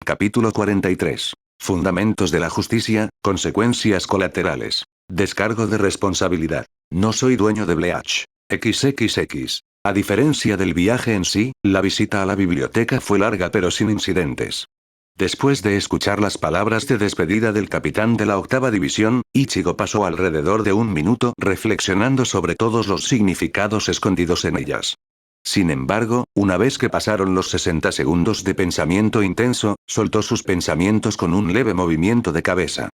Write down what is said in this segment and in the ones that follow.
Capítulo 43. Fundamentos de la justicia, consecuencias colaterales. Descargo de responsabilidad. No soy dueño de Bleach. XXX. A diferencia del viaje en sí, la visita a la biblioteca fue larga pero sin incidentes. Después de escuchar las palabras de despedida del capitán de la octava división, Ichigo pasó alrededor de un minuto reflexionando sobre todos los significados escondidos en ellas. Sin embargo, una vez que pasaron los 60 segundos de pensamiento intenso, soltó sus pensamientos con un leve movimiento de cabeza.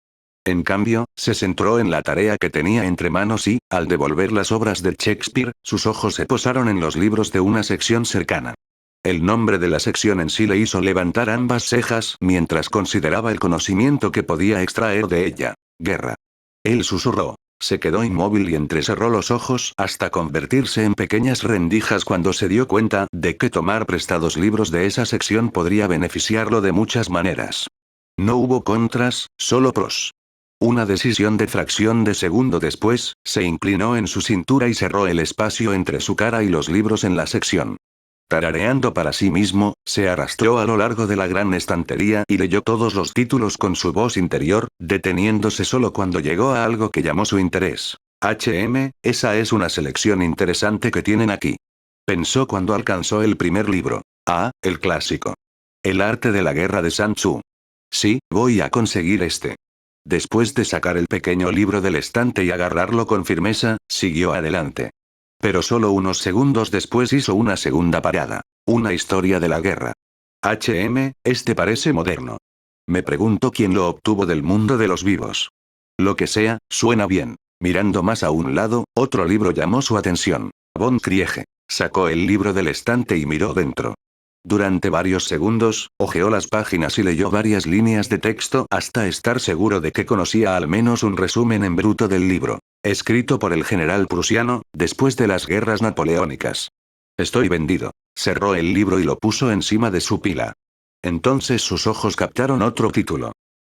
En cambio, se centró en la tarea que tenía entre manos y, al devolver las obras de Shakespeare, sus ojos se posaron en los libros de una sección cercana. El nombre de la sección en sí le hizo levantar ambas cejas mientras consideraba el conocimiento que podía extraer de ella. Guerra. Él susurró. Se quedó inmóvil y entrecerró los ojos hasta convertirse en pequeñas rendijas cuando se dio cuenta de que tomar prestados libros de esa sección podría beneficiarlo de muchas maneras. No hubo contras, solo pros. Una decisión de fracción de segundo después, se inclinó en su cintura y cerró el espacio entre su cara y los libros en la sección. Tarareando para sí mismo, se arrastró a lo largo de la gran estantería y leyó todos los títulos con su voz interior, deteniéndose solo cuando llegó a algo que llamó su interés. Esa es una selección interesante que tienen aquí. Pensó cuando alcanzó el primer libro. El clásico. El arte de la guerra de Sun Tzu. Sí, voy a conseguir este. Después de sacar el pequeño libro del estante y agarrarlo con firmeza, siguió adelante. Pero solo unos segundos después hizo una segunda parada. Una historia de la guerra. Este parece moderno. Me pregunto quién lo obtuvo del mundo de los vivos. Lo que sea, suena bien. Mirando más a un lado, otro libro llamó su atención. Von Kriege. Sacó el libro del estante y miró dentro. Durante varios segundos, hojeó las páginas y leyó varias líneas de texto hasta estar seguro de que conocía al menos un resumen en bruto del libro. Escrito por el general prusiano, después de las guerras napoleónicas. Estoy vendido. Cerró el libro y lo puso encima de su pila. Entonces sus ojos captaron otro título.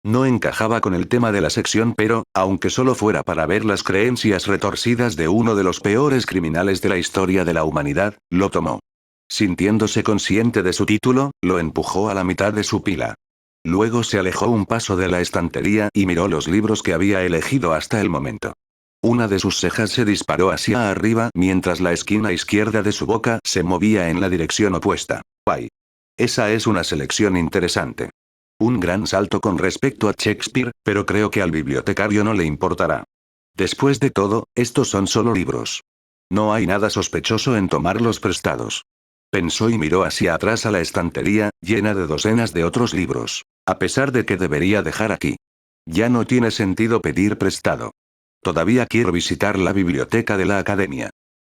No encajaba con el tema de la sección pero, aunque solo fuera para ver las creencias retorcidas de uno de los peores criminales de la historia de la humanidad, lo tomó. Sintiéndose consciente de su título, lo empujó a la mitad de su pila. Luego se alejó un paso de la estantería y miró los libros que había elegido hasta el momento. Una de sus cejas se disparó hacia arriba mientras la esquina izquierda de su boca se movía en la dirección opuesta. ¡Guay! Esa es una selección interesante. Un gran salto con respecto a Shakespeare, pero creo que al bibliotecario no le importará. Después de todo, estos son solo libros. No hay nada sospechoso en tomarlos prestados. Pensó y miró hacia atrás a la estantería, llena de docenas de otros libros. A pesar de que debería dejar aquí. Ya no tiene sentido pedir prestado. Todavía quiero visitar la biblioteca de la academia.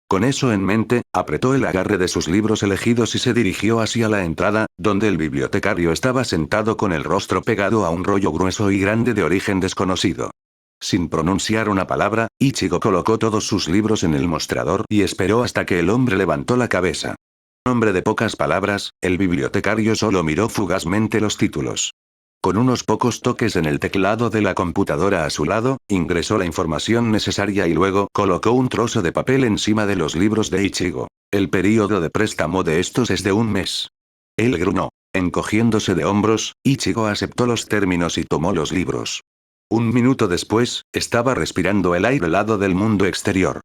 Con eso en mente, apretó el agarre de sus libros elegidos y se dirigió hacia la entrada, donde el bibliotecario estaba sentado con el rostro pegado a un rollo grueso y grande de origen desconocido. Sin pronunciar una palabra, Ichigo colocó todos sus libros en el mostrador y esperó hasta que el hombre levantó la cabeza. Hombre de pocas palabras, el bibliotecario solo miró fugazmente los títulos. Con unos pocos toques en el teclado de la computadora a su lado, ingresó la información necesaria y luego colocó un trozo de papel encima de los libros de Ichigo. El período de préstamo de estos es de un mes. Él gruñó. Encogiéndose de hombros, Ichigo aceptó los términos y tomó los libros. Un minuto después, estaba respirando el aire helado del mundo exterior.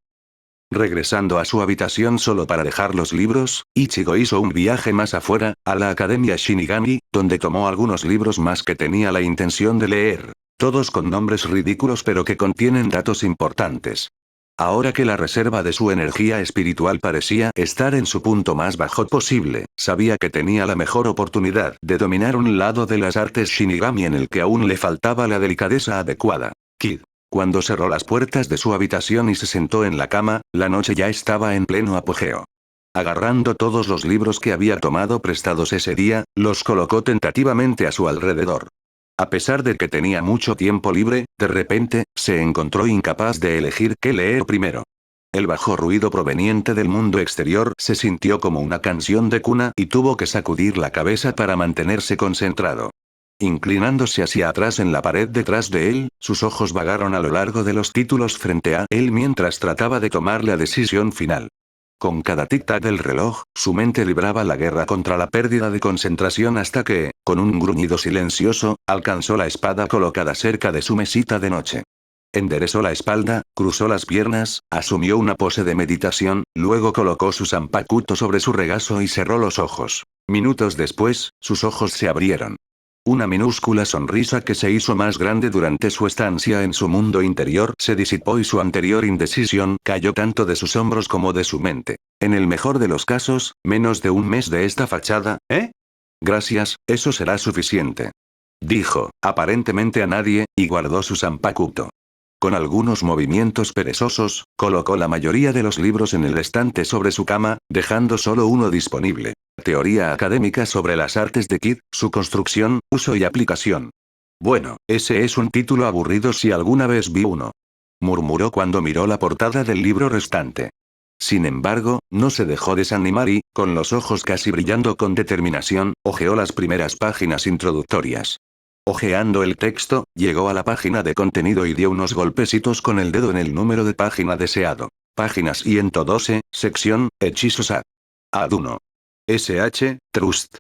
Regresando a su habitación solo para dejar los libros, Ichigo hizo un viaje más afuera, a la Academia Shinigami, donde tomó algunos libros más que tenía la intención de leer, todos con nombres ridículos pero que contienen datos importantes. Ahora que la reserva de su energía espiritual parecía estar en su punto más bajo posible, sabía que tenía la mejor oportunidad de dominar un lado de las artes Shinigami en el que aún le faltaba la delicadeza adecuada. Kid. Cuando cerró las puertas de su habitación y se sentó en la cama, la noche ya estaba en pleno apogeo. Agarrando todos los libros que había tomado prestados ese día, los colocó tentativamente a su alrededor. A pesar de que tenía mucho tiempo libre, de repente, se encontró incapaz de elegir qué leer primero. El bajo ruido proveniente del mundo exterior se sintió como una canción de cuna y tuvo que sacudir la cabeza para mantenerse concentrado. Inclinándose hacia atrás en la pared detrás de él, sus ojos vagaron a lo largo de los títulos frente a él mientras trataba de tomar la decisión final. Con cada tic-tac del reloj, su mente libraba la guerra contra la pérdida de concentración hasta que, con un gruñido silencioso, alcanzó la espada colocada cerca de su mesita de noche. Enderezó la espalda, cruzó las piernas, asumió una pose de meditación, luego colocó su zanpakuto sobre su regazo y cerró los ojos. Minutos después, sus ojos se abrieron. Una minúscula sonrisa que se hizo más grande durante su estancia en su mundo interior se disipó y su anterior indecisión cayó tanto de sus hombros como de su mente. En el mejor de los casos, menos de un mes de esta fachada, ¿eh? Gracias, eso será suficiente. Dijo, aparentemente a nadie, y guardó su zanpakuto. Con algunos movimientos perezosos, colocó la mayoría de los libros en el estante sobre su cama, dejando solo uno disponible. Teoría académica sobre las artes de Kid, su construcción, uso y aplicación. Bueno, ese es un título aburrido si alguna vez vi uno. Murmuró cuando miró la portada del libro restante. Sin embargo, no se dejó desanimar y, con los ojos casi brillando con determinación, hojeó las primeras páginas introductorias. Ojeando el texto, llegó a la página de contenido y dio unos golpecitos con el dedo en el número de página deseado. Página 112, sección, hechizos A. Ad1. SH, Trust.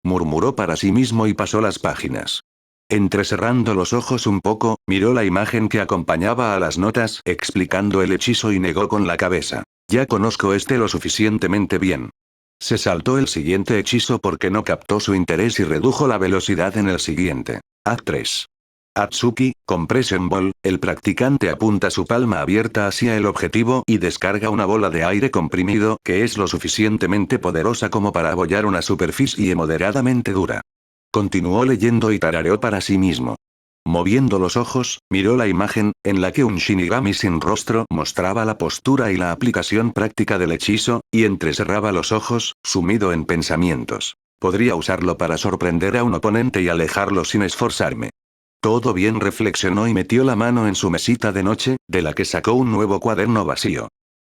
Murmuró para sí mismo y pasó las páginas. Entrecerrando los ojos un poco, miró la imagen que acompañaba a las notas explicando el hechizo y negó con la cabeza. Ya conozco este lo suficientemente bien. Se saltó el siguiente hechizo porque no captó su interés y redujo la velocidad en el siguiente. A3. Atsuki, Compression Ball, el practicante apunta su palma abierta hacia el objetivo y descarga una bola de aire comprimido que es lo suficientemente poderosa como para abollar una superficie moderadamente dura. Continuó leyendo y tarareó para sí mismo. Moviendo los ojos, miró la imagen, en la que un Shinigami sin rostro mostraba la postura y la aplicación práctica del hechizo, y entrecerraba los ojos, sumido en pensamientos. Podría usarlo para sorprender a un oponente y alejarlo sin esforzarme. Todo bien, reflexionó y metió la mano en su mesita de noche, de la que sacó un nuevo cuaderno vacío.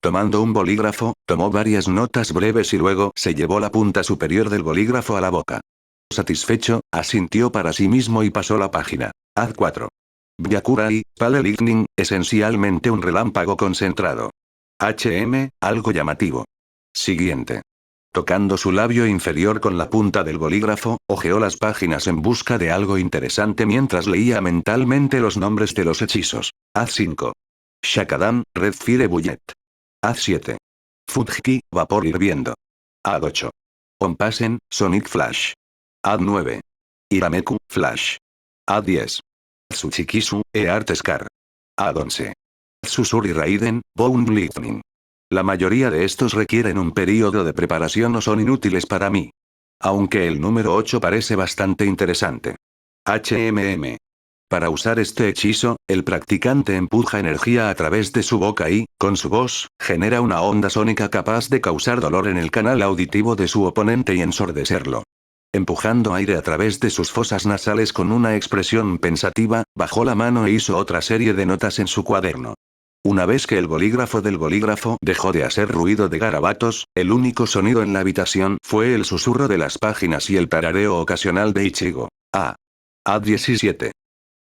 Tomando un bolígrafo, tomó varias notas breves y luego se llevó la punta superior del bolígrafo a la boca. Satisfecho, asintió para sí mismo y pasó la página. Ad4. Byakurai, Pale Lightning, esencialmente un relámpago concentrado. Algo llamativo. Siguiente. Tocando su labio inferior con la punta del bolígrafo, hojeó las páginas en busca de algo interesante mientras leía mentalmente los nombres de los hechizos. Ad5. Shakadan, Red Fire Bullet. Ad7. Fujiki, vapor hirviendo. Ad8. Onpassen, Sonic Flash. Ad9. Irameku, Flash. Ad10. Tsuchikisu, Art Scar. Ad11. Susuri Raiden, Bone Lightning. La mayoría de estos requieren un periodo de preparación o son inútiles para mí. Aunque el número 8 parece bastante interesante. Para usar este hechizo, el practicante empuja energía a través de su boca y, con su voz, genera una onda sónica capaz de causar dolor en el canal auditivo de su oponente y ensordecerlo. Empujando aire a través de sus fosas nasales con una expresión pensativa, bajó la mano e hizo otra serie de notas en su cuaderno. Una vez que el bolígrafo del bolígrafo dejó de hacer ruido de garabatos, el único sonido en la habitación fue el susurro de las páginas y el tarareo ocasional de Ichigo. A17.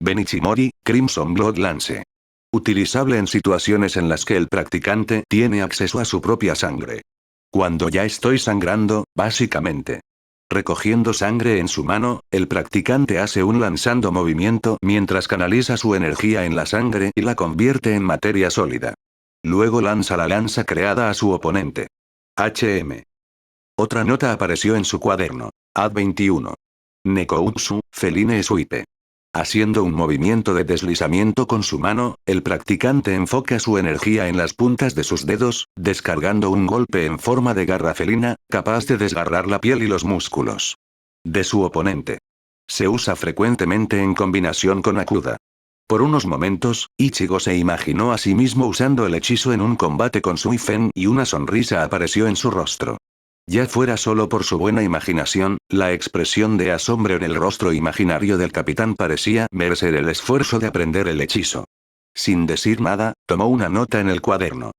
Benichimori, Crimson Blood Lance. Utilizable en situaciones en las que el practicante tiene acceso a su propia sangre. Cuando ya estoy sangrando, básicamente. Recogiendo sangre en su mano, el practicante hace un lanzando movimiento mientras canaliza su energía en la sangre y la convierte en materia sólida. Luego lanza la lanza creada a su oponente. Otra nota apareció en su cuaderno. Ad21. Nekoutsu, Feline Suite. Haciendo un movimiento de deslizamiento con su mano, el practicante enfoca su energía en las puntas de sus dedos, descargando un golpe en forma de garra felina, capaz de desgarrar la piel y los músculos de su oponente. Se usa frecuentemente en combinación con Akuda. Por unos momentos, Ichigo se imaginó a sí mismo usando el hechizo en un combate con Suifen y una sonrisa apareció en su rostro. Ya fuera solo por su buena imaginación, la expresión de asombro en el rostro imaginario del capitán parecía merecer el esfuerzo de aprender el hechizo. Sin decir nada, tomó una nota en el cuaderno.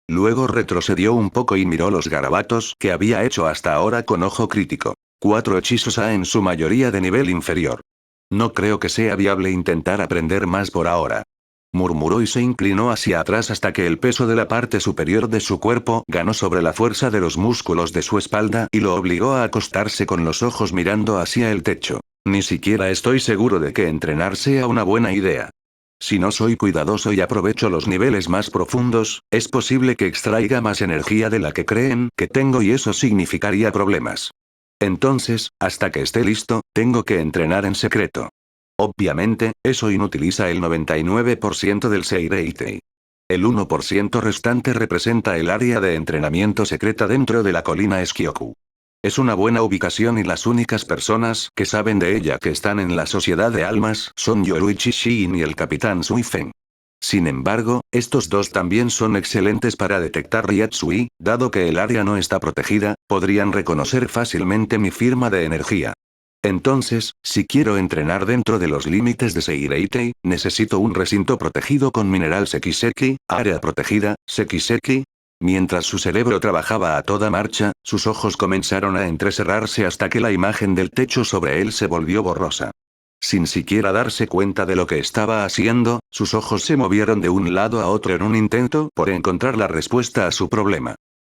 Luego retrocedió un poco y miró los garabatos que había hecho hasta ahora con ojo crítico. 4 hechizos A en su mayoría de nivel inferior. No creo que sea viable intentar aprender más por ahora. Murmuró y se inclinó hacia atrás hasta que el peso de la parte superior de su cuerpo ganó sobre la fuerza de los músculos de su espalda y lo obligó a acostarse con los ojos mirando hacia el techo. Ni siquiera estoy seguro de que entrenar sea una buena idea. Si no soy cuidadoso y aprovecho los niveles más profundos, es posible que extraiga más energía de la que creen que tengo y eso significaría problemas. Entonces, hasta que esté listo, tengo que entrenar en secreto. Obviamente, eso inutiliza el 99% del Seireitei. El 1% restante representa el área de entrenamiento secreta dentro de la colina Eskioku. Es una buena ubicación y las únicas personas que saben de ella que están en la Sociedad de Almas son Yoruichi Shin y el Capitán Suifen. Sin embargo, estos dos también son excelentes para detectar Ryatsui, dado que el área no está protegida, podrían reconocer fácilmente mi firma de energía. Entonces, si quiero entrenar dentro de los límites de Seireitei, necesito un recinto protegido con mineral Sekiseki, área protegida, Sekiseki. Mientras su cerebro trabajaba a toda marcha, sus ojos comenzaron a entrecerrarse hasta que la imagen del techo sobre él se volvió borrosa. Sin siquiera darse cuenta de lo que estaba haciendo, sus ojos se movieron de un lado a otro en un intento por encontrar la respuesta a su problema.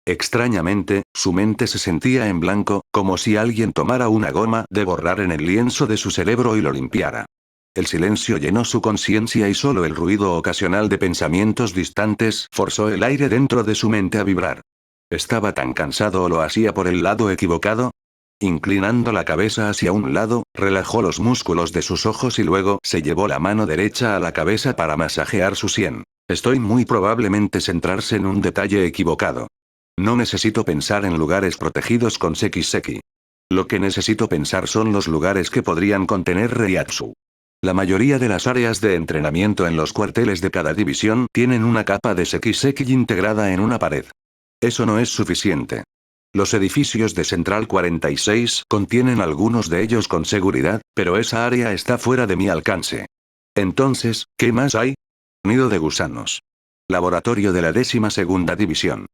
Extrañamente, su mente se sentía en blanco, como si alguien tomara una goma de borrar en el lienzo de su cerebro y lo limpiara. El silencio llenó su conciencia y solo el ruido ocasional de pensamientos distantes forzó el aire dentro de su mente a vibrar. ¿Estaba tan cansado o lo hacía por el lado equivocado? Inclinando la cabeza hacia un lado, relajó los músculos de sus ojos y luego se llevó la mano derecha a la cabeza para masajear su sien. Estoy muy probablemente centrarse en un detalle equivocado. No necesito pensar en lugares protegidos con Sekiseki. Lo que necesito pensar son los lugares que podrían contener Reiatsu. La mayoría de las áreas de entrenamiento en los cuarteles de cada división tienen una capa de Sekiseki integrada en una pared. Eso no es suficiente. Los edificios de Central 46 contienen algunos de ellos con seguridad, pero esa área está fuera de mi alcance. Entonces, ¿qué más hay? Nido de gusanos. Laboratorio de la 12ª División.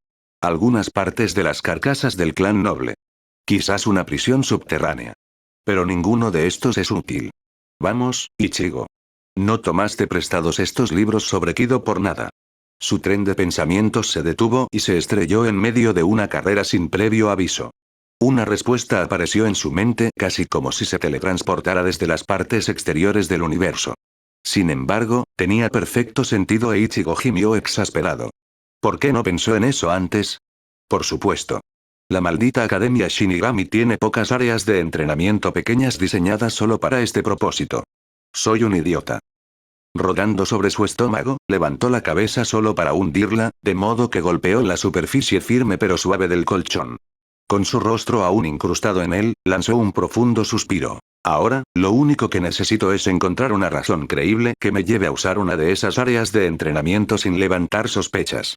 Algunas partes de las carcasas del clan noble. Quizás una prisión subterránea. Pero ninguno de estos es útil. Vamos, Ichigo. No tomaste prestados estos libros sobre Kido por nada. Su tren de pensamientos se detuvo y se estrelló en medio de una carrera sin previo aviso. Una respuesta apareció en su mente casi como si se teletransportara desde las partes exteriores del universo. Sin embargo, tenía perfecto sentido e Ichigo gimió exasperado. ¿Por qué no pensó en eso antes? Por supuesto. La maldita Academia Shinigami tiene pocas áreas de entrenamiento pequeñas diseñadas solo para este propósito. Soy un idiota. Rodando sobre su estómago, levantó la cabeza solo para hundirla, de modo que golpeó la superficie firme pero suave del colchón. Con su rostro aún incrustado en él, lanzó un profundo suspiro. Ahora, lo único que necesito es encontrar una razón creíble que me lleve a usar una de esas áreas de entrenamiento sin levantar sospechas.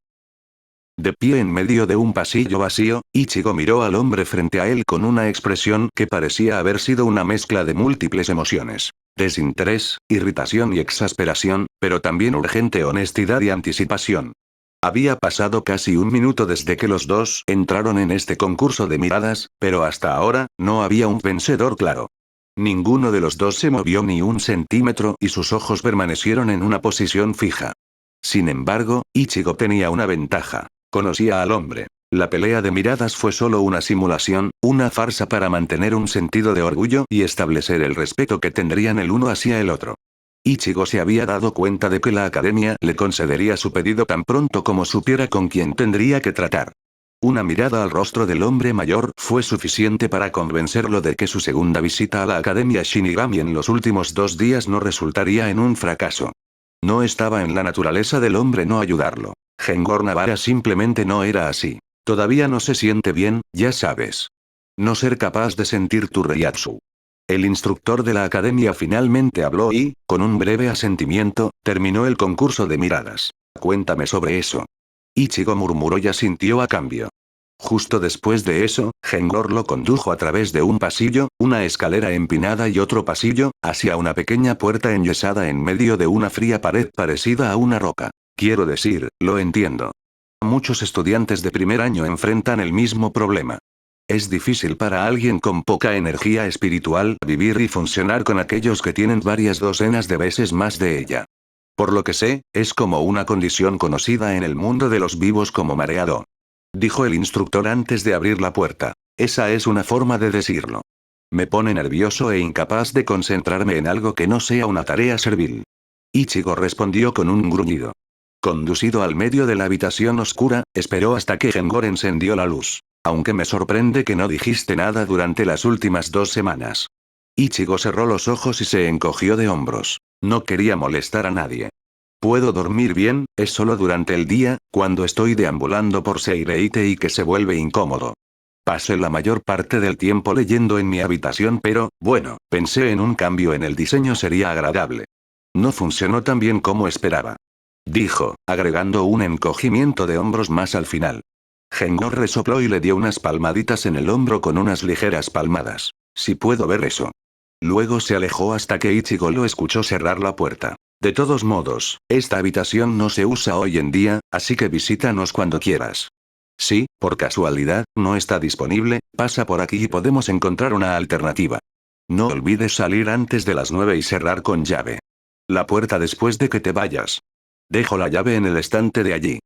De pie en medio de un pasillo vacío, Ichigo miró al hombre frente a él con una expresión que parecía haber sido una mezcla de múltiples emociones. Desinterés, irritación y exasperación, pero también urgente honestidad y anticipación. Había pasado casi un minuto desde que los dos entraron en este concurso de miradas, pero hasta ahora, no había un vencedor claro. Ninguno de los dos se movió ni un centímetro y sus ojos permanecieron en una posición fija. Sin embargo, Ichigo tenía una ventaja. Conocía al hombre. La pelea de miradas fue solo una simulación, una farsa para mantener un sentido de orgullo y establecer el respeto que tendrían el uno hacia el otro. Ichigo se había dado cuenta de que la academia le concedería su pedido tan pronto como supiera con quién tendría que tratar. Una mirada al rostro del hombre mayor fue suficiente para convencerlo de que su segunda visita a la Academia Shinigami en los últimos 2 días no resultaría en un fracaso. No estaba en la naturaleza del hombre no ayudarlo. Gengor Navarra simplemente no era así. Todavía no se siente bien, ya sabes. No ser capaz de sentir tu Reiatsu. El instructor de la academia finalmente habló y, con un breve asentimiento, terminó el concurso de miradas. Cuéntame sobre eso. Ichigo murmuró y asintió a cambio. Justo después de eso, Gengor lo condujo a través de un pasillo, una escalera empinada y otro pasillo, hacia una pequeña puerta enyesada en medio de una fría pared parecida a una roca. Quiero decir, lo entiendo. Muchos estudiantes de primer año enfrentan el mismo problema. Es difícil para alguien con poca energía espiritual vivir y funcionar con aquellos que tienen varias docenas de veces más de ella. Por lo que sé, es como una condición conocida en el mundo de los vivos como mareado. Dijo el instructor antes de abrir la puerta. Esa es una forma de decirlo. Me pone nervioso e incapaz de concentrarme en algo que no sea una tarea servil. Ichigo respondió con un gruñido. Conducido al medio de la habitación oscura, esperó hasta que Gengor encendió la luz. Aunque me sorprende que no dijiste nada durante las últimas 2 semanas. Ichigo cerró los ojos y se encogió de hombros. No quería molestar a nadie. Puedo dormir bien, es solo durante el día, cuando estoy deambulando por Seireite y que se vuelve incómodo. Pasé la mayor parte del tiempo leyendo en mi habitación, pero, bueno, pensé en un cambio en el diseño sería agradable. No funcionó tan bien como esperaba. Dijo, agregando un encogimiento de hombros más al final. Gengor resopló y le dio unas palmaditas en el hombro con unas ligeras palmadas. Si puedo ver eso. Luego se alejó hasta que Ichigo lo escuchó cerrar la puerta. De todos modos, esta habitación no se usa hoy en día, así que visítanos cuando quieras. Si, por casualidad, no está disponible, pasa por aquí y podemos encontrar una alternativa. No olvides salir antes de las 9 y cerrar con llave. La puerta después de que te vayas. Dejo la llave en el estante de allí.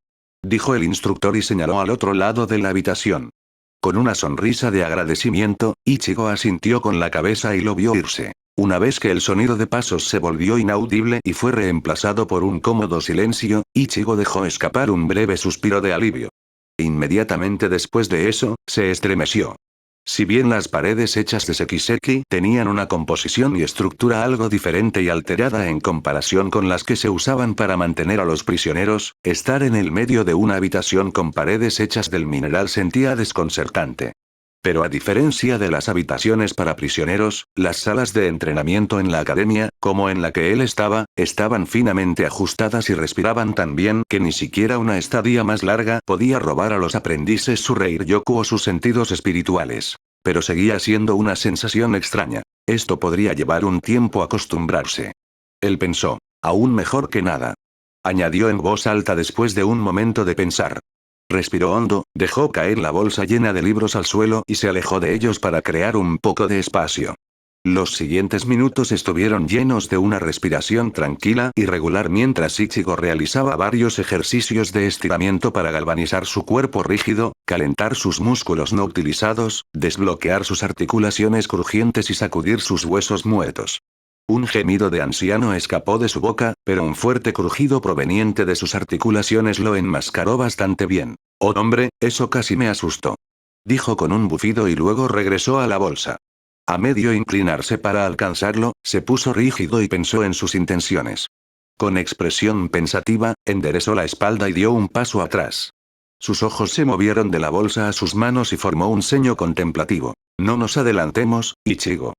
Dijo el instructor y señaló al otro lado de la habitación. Con una sonrisa de agradecimiento, Ichigo asintió con la cabeza y lo vio irse. Una vez que el sonido de pasos se volvió inaudible y fue reemplazado por un cómodo silencio, Ichigo dejó escapar un breve suspiro de alivio. Inmediatamente después de eso, se estremeció. Si bien las paredes hechas de sekiseki tenían una composición y estructura algo diferente y alterada en comparación con las que se usaban para mantener a los prisioneros, estar en el medio de una habitación con paredes hechas del mineral sentía desconcertante. Pero a diferencia de las habitaciones para prisioneros, las salas de entrenamiento en la academia, como en la que él estaba, estaban finamente ajustadas y respiraban tan bien que ni siquiera una estadía más larga podía robar a los aprendices su Reiryoku o sus sentidos espirituales. Pero seguía siendo una sensación extraña. Esto podría llevar un tiempo acostumbrarse. Él pensó. Aún mejor que nada. Añadió en voz alta después de un momento de pensar. Respiró hondo, dejó caer la bolsa llena de libros al suelo y se alejó de ellos para crear un poco de espacio. Los siguientes minutos estuvieron llenos de una respiración tranquila y regular mientras Ichigo realizaba varios ejercicios de estiramiento para galvanizar su cuerpo rígido, calentar sus músculos no utilizados, desbloquear sus articulaciones crujientes y sacudir sus huesos muertos. Un gemido de anciano escapó de su boca, pero un fuerte crujido proveniente de sus articulaciones lo enmascaró bastante bien. Oh hombre, eso casi me asustó. Dijo con un bufido y luego regresó a la bolsa. A medio inclinarse para alcanzarlo, se puso rígido y pensó en sus intenciones. Con expresión pensativa, enderezó la espalda y dio un paso atrás. Sus ojos se movieron de la bolsa a sus manos y formó un ceño contemplativo. No nos adelantemos, Ichigo.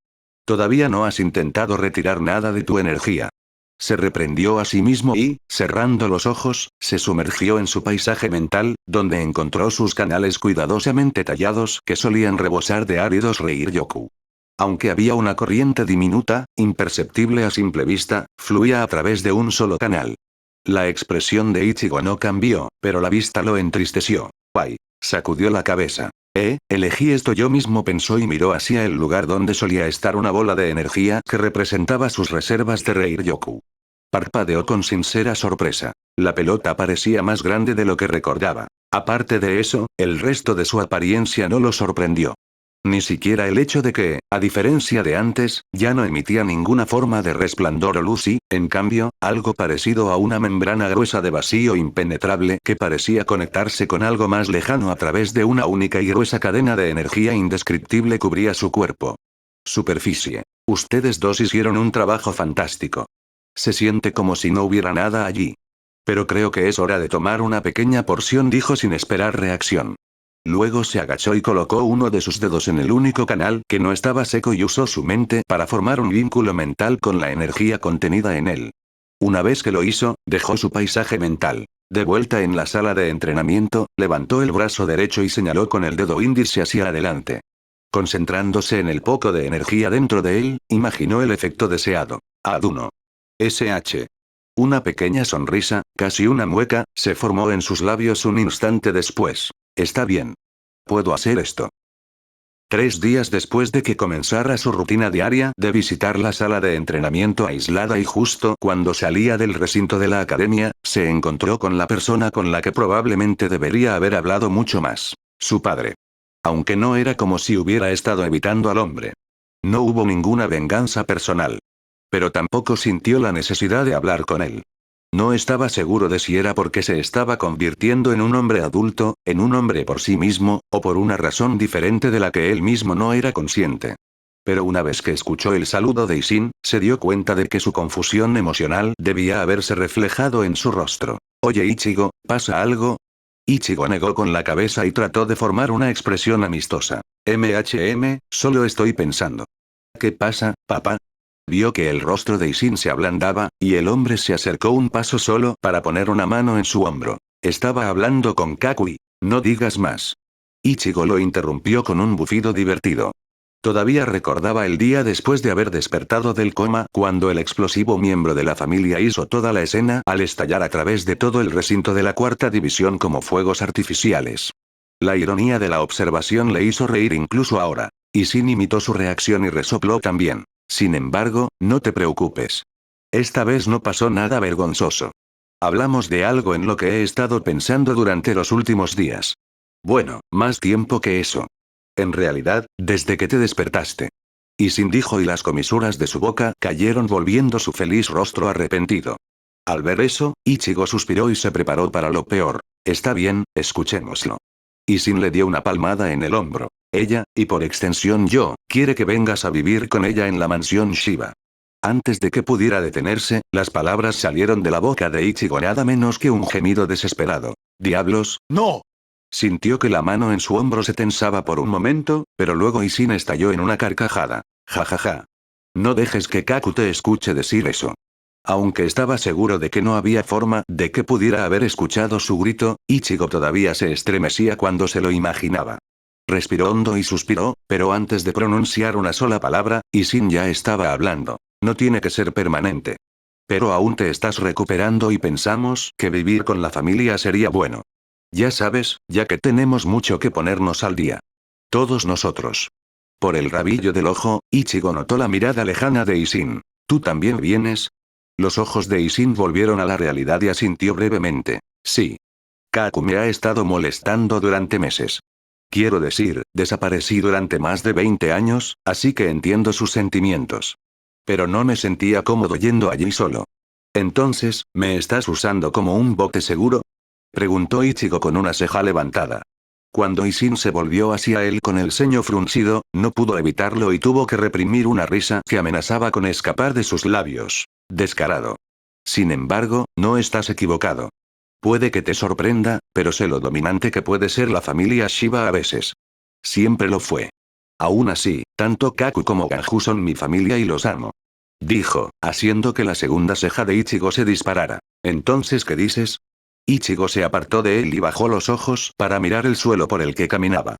Todavía no has intentado retirar nada de tu energía. Se reprendió a sí mismo y, cerrando los ojos, se sumergió en su paisaje mental, donde encontró sus canales cuidadosamente tallados que solían rebosar de áridos Reiryoku. Aunque había una corriente diminuta, imperceptible a simple vista, fluía a través de un solo canal. La expresión de Ichigo no cambió, pero la vista lo entristeció. ¡Ay! Sacudió la cabeza. Elegí esto yo mismo, pensó y miró hacia el lugar donde solía estar una bola de energía que representaba sus reservas de Reiryoku. Parpadeó con sincera sorpresa. La pelota parecía más grande de lo que recordaba. Aparte de eso, el resto de su apariencia no lo sorprendió. Ni siquiera el hecho de que, a diferencia de antes, ya no emitía ninguna forma de resplandor o luz y, en cambio, algo parecido a una membrana gruesa de vacío impenetrable que parecía conectarse con algo más lejano a través de una única y gruesa cadena de energía indescriptible cubría su cuerpo. Superficie. Ustedes dos hicieron un trabajo fantástico. Se siente como si no hubiera nada allí. Pero creo que es hora de tomar una pequeña porción, dijo sin esperar reacción. Luego se agachó y colocó uno de sus dedos en el único canal que no estaba seco y usó su mente para formar un vínculo mental con la energía contenida en él. Una vez que lo hizo, dejó su paisaje mental. De vuelta en la sala de entrenamiento, levantó el brazo derecho y señaló con el dedo índice hacia adelante. Concentrándose en el poco de energía dentro de él, imaginó el efecto deseado. Aduno. SH. Una pequeña sonrisa, casi una mueca, se formó en sus labios un instante después. Está bien. Puedo hacer esto. 3 días después de que comenzara su rutina diaria de visitar la sala de entrenamiento aislada y justo cuando salía del recinto de la academia, se encontró con la persona con la que probablemente debería haber hablado mucho más. Su padre. Aunque no era como si hubiera estado evitando al hombre. No hubo ninguna venganza personal. Pero tampoco sintió la necesidad de hablar con él. No estaba seguro de si era porque se estaba convirtiendo en un hombre adulto, en un hombre por sí mismo, o por una razón diferente de la que él mismo no era consciente. Pero una vez que escuchó el saludo de Isin, se dio cuenta de que su confusión emocional debía haberse reflejado en su rostro. Oye Ichigo, ¿pasa algo? Ichigo negó con la cabeza y trató de formar una expresión amistosa. Solo estoy pensando. ¿Qué pasa, papá? Vio que el rostro de Isin se ablandaba, y el hombre se acercó un paso solo para poner una mano en su hombro. Estaba hablando con Kakui. No digas más. Ichigo lo interrumpió con un bufido divertido. Todavía recordaba el día después de haber despertado del coma cuando el explosivo miembro de la familia hizo toda la escena al estallar a través de todo el recinto de la cuarta división como fuegos artificiales. La ironía de la observación le hizo reír incluso ahora. Isin imitó su reacción y resopló también. Sin embargo, no te preocupes. Esta vez no pasó nada vergonzoso. Hablamos de algo en lo que he estado pensando durante los últimos días. Bueno, más tiempo que eso. En realidad, desde que te despertaste. Isin dijo y las comisuras de su boca cayeron volviendo su feliz rostro arrepentido. Al ver eso, Ichigo suspiró y se preparó para lo peor. Está bien, escuchémoslo. Isin le dio una palmada en el hombro. Ella, y por extensión yo, quiere que vengas a vivir con ella en la mansión Shiba. Antes de que pudiera detenerse, las palabras salieron de la boca de Ichigo nada menos que un gemido desesperado. ¡Diablos, no! Sintió que la mano en su hombro se tensaba por un momento, pero luego Isin estalló en una carcajada. Ja ja ja. No dejes que Kaku te escuche decir eso. Aunque estaba seguro de que no había forma de que pudiera haber escuchado su grito, Ichigo todavía se estremecía cuando se lo imaginaba. Respiró hondo y suspiró, pero antes de pronunciar una sola palabra, Isin ya estaba hablando. No tiene que ser permanente. Pero aún te estás recuperando y pensamos que vivir con la familia sería bueno. Ya sabes, ya que tenemos mucho que ponernos al día. Todos nosotros. Por el rabillo del ojo, Ichigo notó la mirada lejana de Isin. ¿Tú también vienes? Los ojos de Isin volvieron a la realidad y asintió brevemente. Sí. Kaku me ha estado molestando durante meses. Quiero decir, desaparecí durante más de 20 años, así que entiendo sus sentimientos. Pero no me sentía cómodo yendo allí solo. Entonces, ¿me estás usando como un bote seguro? Preguntó Ichigo con una ceja levantada. Cuando Isin se volvió hacia él con el ceño fruncido, no pudo evitarlo y tuvo que reprimir una risa que amenazaba con escapar de sus labios. Descarado. Sin embargo, no estás equivocado. Puede que te sorprenda, pero sé lo dominante que puede ser la familia Shiba a veces. Siempre lo fue. Aún así, tanto Kaku como Ganju son mi familia y los amo. Dijo, haciendo que la segunda ceja de Ichigo se disparara. ¿Entonces qué dices? Ichigo se apartó de él y bajó los ojos para mirar el suelo por el que caminaba.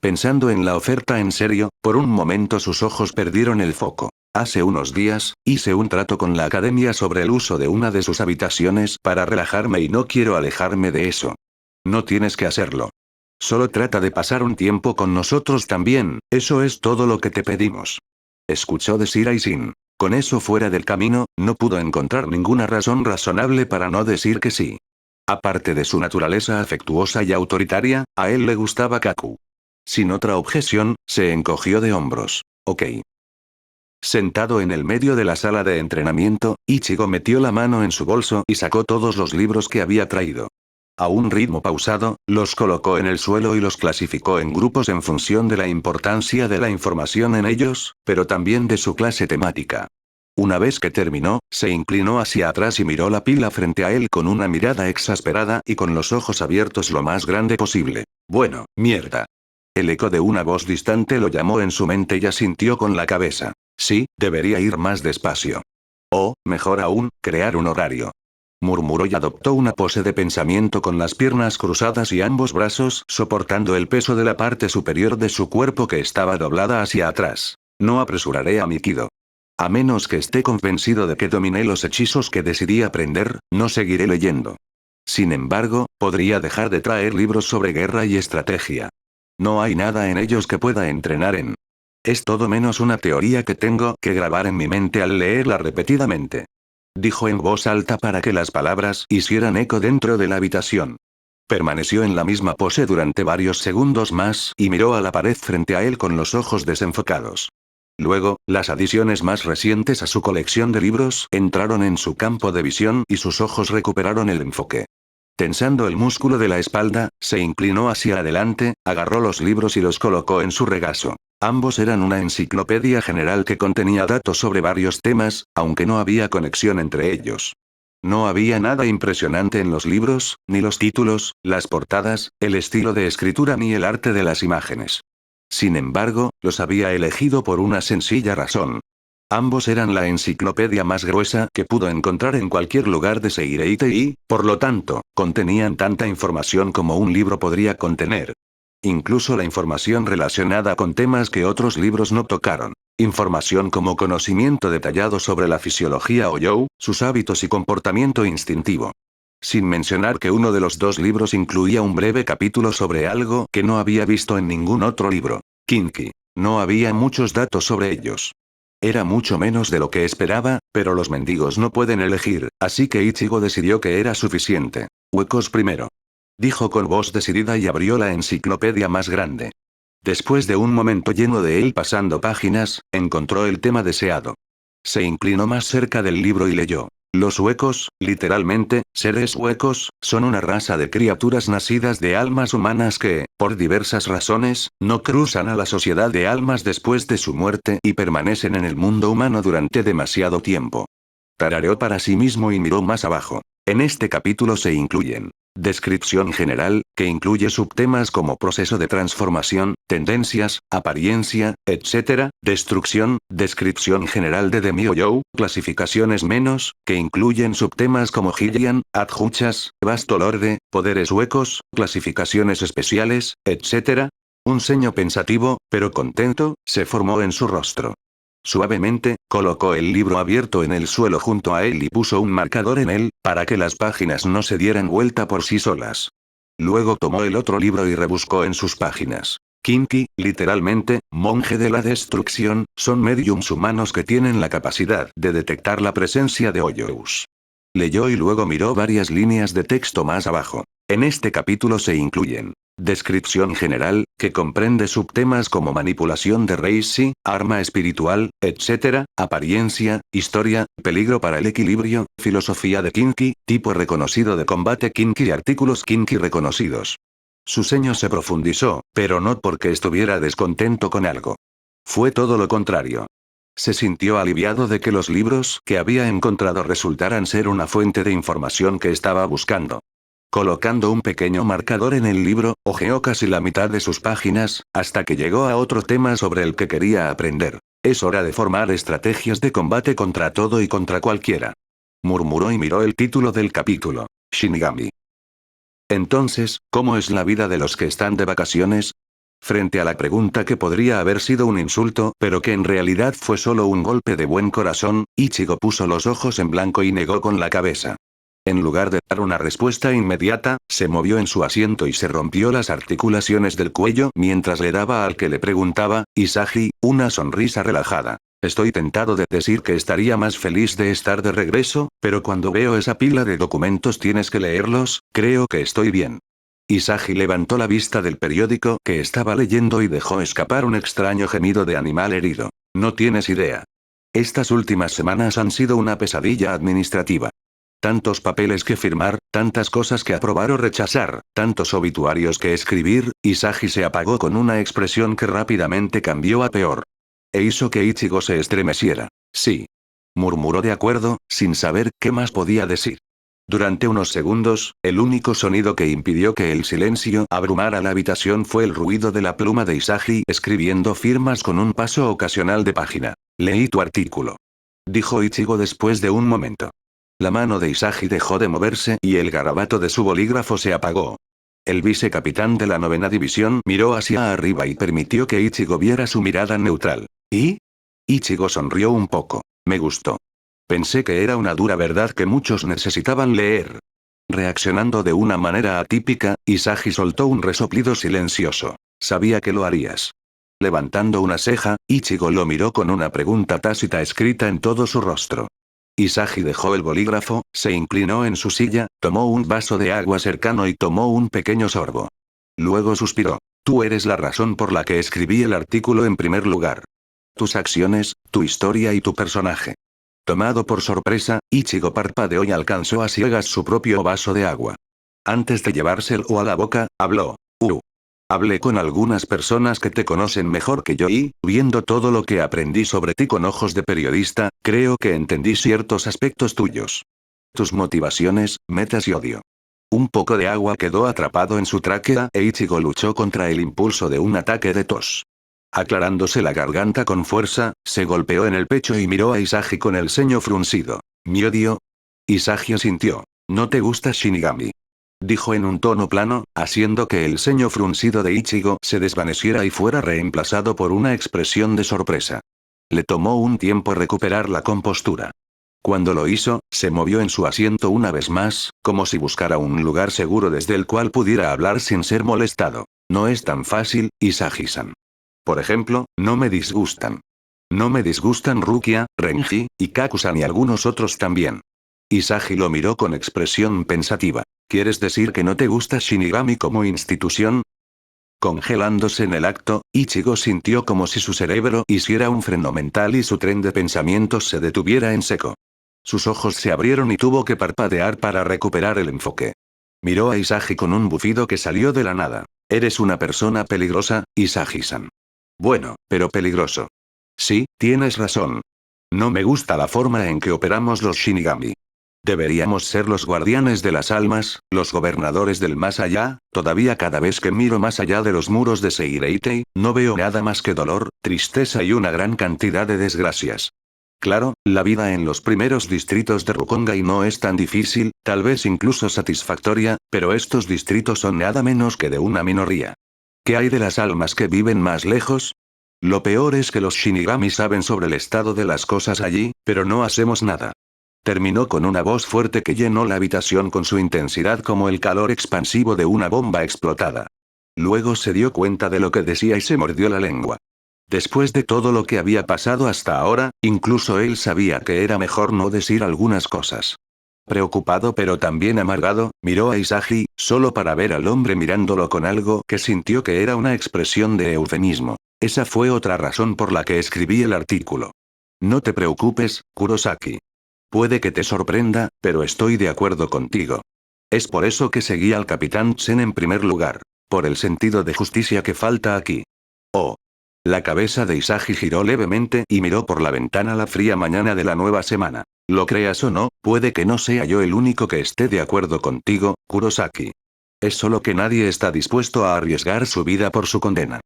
Pensando en la oferta en serio, por un momento sus ojos perdieron el foco. Hace unos días, hice un trato con la academia sobre el uso de una de sus habitaciones para relajarme y no quiero alejarme de eso. No tienes que hacerlo. Solo trata de pasar un tiempo con nosotros también, eso es todo lo que te pedimos. Escuchó decir a Isin. Con eso fuera del camino, no pudo encontrar ninguna razón razonable para no decir que sí. Aparte de su naturaleza afectuosa y autoritaria, a él le gustaba Kaku. Sin otra objeción, se encogió de hombros. Ok. Sentado en el medio de la sala de entrenamiento, Ichigo metió la mano en su bolso y sacó todos los libros que había traído. A un ritmo pausado, los colocó en el suelo y los clasificó en grupos en función de la importancia de la información en ellos, pero también de su clase temática. Una vez que terminó, se inclinó hacia atrás y miró la pila frente a él con una mirada exasperada y con los ojos abiertos lo más grande posible. Bueno, mierda. El eco de una voz distante lo llamó en su mente y asintió con la cabeza. Sí, debería ir más despacio. O, mejor aún, crear un horario. Murmuró y adoptó una pose de pensamiento con las piernas cruzadas y ambos brazos soportando el peso de la parte superior de su cuerpo que estaba doblada hacia atrás. No apresuraré a mi Kido. A menos que esté convencido de que dominé los hechizos que decidí aprender, no seguiré leyendo. Sin embargo, podría dejar de traer libros sobre guerra y estrategia. No hay nada en ellos que pueda entrenar en. Es todo menos una teoría que tengo que grabar en mi mente al leerla repetidamente. Dijo en voz alta para que las palabras hicieran eco dentro de la habitación. Permaneció en la misma pose durante varios segundos más y miró a la pared frente a él con los ojos desenfocados. Luego, las adiciones más recientes a su colección de libros entraron en su campo de visión y sus ojos recuperaron el enfoque. Tensando el músculo de la espalda, se inclinó hacia adelante, agarró los libros y los colocó en su regazo. Ambos eran una enciclopedia general que contenía datos sobre varios temas, aunque no había conexión entre ellos. No había nada impresionante en los libros, ni los títulos, las portadas, el estilo de escritura ni el arte de las imágenes. Sin embargo, los había elegido por una sencilla razón. Ambos eran la enciclopedia más gruesa que pudo encontrar en cualquier lugar de Seireite y, por lo tanto, contenían tanta información como un libro podría contener. Incluso la información relacionada con temas que otros libros no tocaron. Información como conocimiento detallado sobre la fisiología o You'll, sus hábitos y comportamiento instintivo. Sin mencionar que uno de los dos libros incluía un breve capítulo sobre algo que no había visto en ningún otro libro. Kinky. No había muchos datos sobre ellos. Era mucho menos de lo que esperaba, pero los mendigos no pueden elegir, así que Ichigo decidió que era suficiente. Huecos primero. Dijo con voz decidida y abrió la enciclopedia más grande. Después de un momento lleno de él pasando páginas, encontró el tema deseado. Se inclinó más cerca del libro y leyó. Los huecos, literalmente, seres huecos, son una raza de criaturas nacidas de almas humanas que, por diversas razones, no cruzan a la sociedad de almas después de su muerte y permanecen en el mundo humano durante demasiado tiempo. Tarareó para sí mismo y miró más abajo. En este capítulo se incluyen descripción general, que incluye subtemas como proceso de transformación, tendencias, apariencia, etc., destrucción, descripción general de Demio You'll, clasificaciones menos, que incluyen subtemas como Hylian, adjuchas, vasto lorde, poderes huecos, clasificaciones especiales, etc. Un ceño pensativo, pero contento, se formó en su rostro. Suavemente, colocó el libro abierto en el suelo junto a él y puso un marcador en él, para que las páginas no se dieran vuelta por sí solas. Luego tomó el otro libro y rebuscó en sus páginas. Kinky, literalmente, monje de la destrucción, son mediums humanos que tienen la capacidad de detectar la presencia de Hoyos. Leyó y luego miró varias líneas de texto más abajo. En este capítulo se incluyen descripción general, que comprende subtemas como manipulación de Reishi, arma espiritual, etc., apariencia, historia, peligro para el equilibrio, filosofía de Kinky, tipo reconocido de combate Kinky y artículos Kinky reconocidos. Su ceño se profundizó, pero no porque estuviera descontento con algo. Fue todo lo contrario. Se sintió aliviado de que los libros que había encontrado resultaran ser una fuente de información que estaba buscando. Colocando un pequeño marcador en el libro, hojeó casi la mitad de sus páginas, hasta que llegó a otro tema sobre el que quería aprender. Es hora de formar estrategias de combate contra todo y contra cualquiera. Murmuró y miró el título del capítulo. Shinigami. Entonces, ¿cómo es la vida de los que están de vacaciones? Frente a la pregunta que podría haber sido un insulto, pero que en realidad fue solo un golpe de buen corazón, Ichigo puso los ojos en blanco y negó con la cabeza. En lugar de dar una respuesta inmediata, se movió en su asiento y se rompió las articulaciones del cuello mientras le daba al que le preguntaba, Isagi, una sonrisa relajada. Estoy tentado de decir que estaría más feliz de estar de regreso, pero cuando veo esa pila de documentos tienes que leerlos, creo que estoy bien. Isagi levantó la vista del periódico que estaba leyendo y dejó escapar un extraño gemido de animal herido. No tienes idea. Estas últimas semanas han sido una pesadilla administrativa. Tantos papeles que firmar, tantas cosas que aprobar o rechazar, tantos obituarios que escribir, Isagi se apagó con una expresión que rápidamente cambió a peor. E hizo que Ichigo se estremeciera. Sí. Murmuró de acuerdo, sin saber qué más podía decir. Durante unos segundos, el único sonido que impidió que el silencio abrumara la habitación fue el ruido de la pluma de Isagi escribiendo firmas con un paso ocasional de página. Leí tu artículo. Dijo Ichigo después de un momento. La mano de Isagi dejó de moverse y el garabato de su bolígrafo se apagó. El vicecapitán de la 9ª división miró hacia arriba y permitió que Ichigo viera su mirada neutral. ¿Y? Ichigo sonrió un poco. Me gustó. Pensé que era una dura verdad que muchos necesitaban leer. Reaccionando de una manera atípica, Isagi soltó un resoplido silencioso. Sabía que lo harías. Levantando una ceja, Ichigo lo miró con una pregunta tácita escrita en todo su rostro. Isagi dejó el bolígrafo, se inclinó en su silla, tomó un vaso de agua cercano y tomó un pequeño sorbo. Luego suspiró. Tú eres la razón por la que escribí el artículo en primer lugar. Tus acciones, tu historia y tu personaje. Tomado por sorpresa, Ichigo parpadeó y alcanzó a ciegas su propio vaso de agua. Antes de llevárselo a la boca, habló. Hablé con algunas personas que te conocen mejor que yo y, viendo todo lo que aprendí sobre ti con ojos de periodista, creo que entendí ciertos aspectos tuyos. Tus motivaciones, metas y odio. Un poco de agua quedó atrapado en su tráquea e Ichigo luchó contra el impulso de un ataque de tos. Aclarándose la garganta con fuerza, se golpeó en el pecho y miró a Isagi con el ceño fruncido. ¿Mi odio? Isagi asintió. ¿No te gusta Shinigami? Dijo en un tono plano, haciendo que el ceño fruncido de Ichigo se desvaneciera y fuera reemplazado por una expresión de sorpresa. Le tomó un tiempo recuperar la compostura. Cuando lo hizo, se movió en su asiento una vez más, como si buscara un lugar seguro desde el cual pudiera hablar sin ser molestado. No es tan fácil, Isagi-san. Por ejemplo, no me disgustan. No me disgustan Rukia, Renji, y Kakusan y algunos otros también. Isagi lo miró con expresión pensativa. ¿Quieres decir que no te gusta Shinigami como institución? Congelándose en el acto, Ichigo sintió como si su cerebro hiciera un freno mental y su tren de pensamientos se detuviera en seco. Sus ojos se abrieron y tuvo que parpadear para recuperar el enfoque. Miró a Isagi con un bufido que salió de la nada. Eres una persona peligrosa, Isagi-san. Bueno, pero peligroso. Sí, tienes razón. No me gusta la forma en que operamos los Shinigami. Deberíamos ser los guardianes de las almas, los gobernadores del más allá. Todavía cada vez que miro más allá de los muros de Seireitei, no veo nada más que dolor, tristeza y una gran cantidad de desgracias. Claro, la vida en los primeros distritos de Rukongai no es tan difícil, tal vez incluso satisfactoria, pero estos distritos son nada menos que de una minoría. ¿Qué hay de las almas que viven más lejos? Lo peor es que los Shinigami saben sobre el estado de las cosas allí, pero no hacemos nada. Terminó con una voz fuerte que llenó la habitación con su intensidad como el calor expansivo de una bomba explotada. Luego se dio cuenta de lo que decía y se mordió la lengua. Después de todo lo que había pasado hasta ahora, incluso él sabía que era mejor no decir algunas cosas. Preocupado pero también amargado, miró a Isagi, solo para ver al hombre mirándolo con algo que sintió que era una expresión de eufemismo. Esa fue otra razón por la que escribí el artículo. No te preocupes, Kurosaki. Puede que te sorprenda, pero estoy de acuerdo contigo. Es por eso que seguí al capitán Chen en primer lugar. Por el sentido de justicia que falta aquí. Oh. La cabeza de Isagi giró levemente y miró por la ventana la fría mañana de la nueva semana. Lo creas o no, puede que no sea yo el único que esté de acuerdo contigo, Kurosaki. Es solo que nadie está dispuesto a arriesgar su vida por su condena.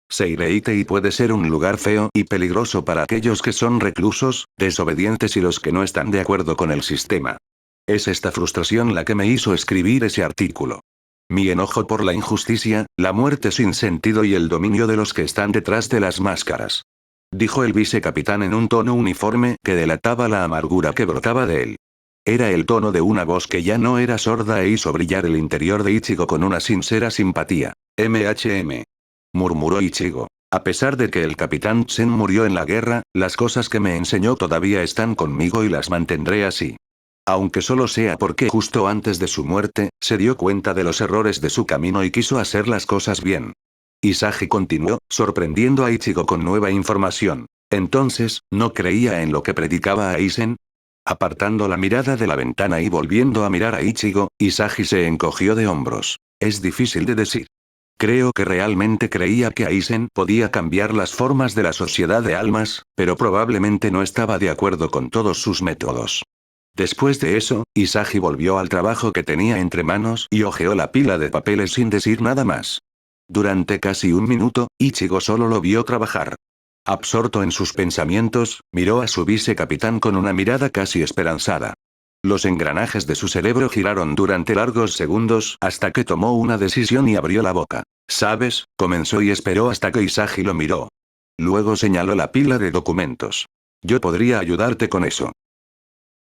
Seireitei puede ser un lugar feo y peligroso para aquellos que son reclusos, desobedientes y los que no están de acuerdo con el sistema. Es esta frustración la que me hizo escribir ese artículo. Mi enojo por la injusticia, la muerte sin sentido y el dominio de los que están detrás de las máscaras. Dijo el vicecapitán en un tono uniforme que delataba la amargura que brotaba de él. Era el tono de una voz que ya no era sorda e hizo brillar el interior de Ichigo con una sincera simpatía. Murmuró Ichigo. A pesar de que el capitán Chen murió en la guerra, las cosas que me enseñó todavía están conmigo y las mantendré así. Aunque solo sea porque justo antes de su muerte, se dio cuenta de los errores de su camino y quiso hacer las cosas bien. Isagi continuó, sorprendiendo a Ichigo con nueva información. Entonces, ¿no creía en lo que predicaba Aizen? Apartando la mirada de la ventana y volviendo a mirar a Ichigo, Isagi se encogió de hombros. Es difícil de decir. Creo que realmente creía que Aizen podía cambiar las formas de la sociedad de almas, pero probablemente no estaba de acuerdo con todos sus métodos. Después de eso, Isagi volvió al trabajo que tenía entre manos y hojeó la pila de papeles sin decir nada más. Durante casi un minuto, Ichigo solo lo vio trabajar. Absorto en sus pensamientos, miró a su vicecapitán con una mirada casi esperanzada. Los engranajes de su cerebro giraron durante largos segundos hasta que tomó una decisión y abrió la boca. ¿Sabes? Comenzó y esperó hasta que Isagi lo miró. Luego señaló la pila de documentos. Yo podría ayudarte con eso.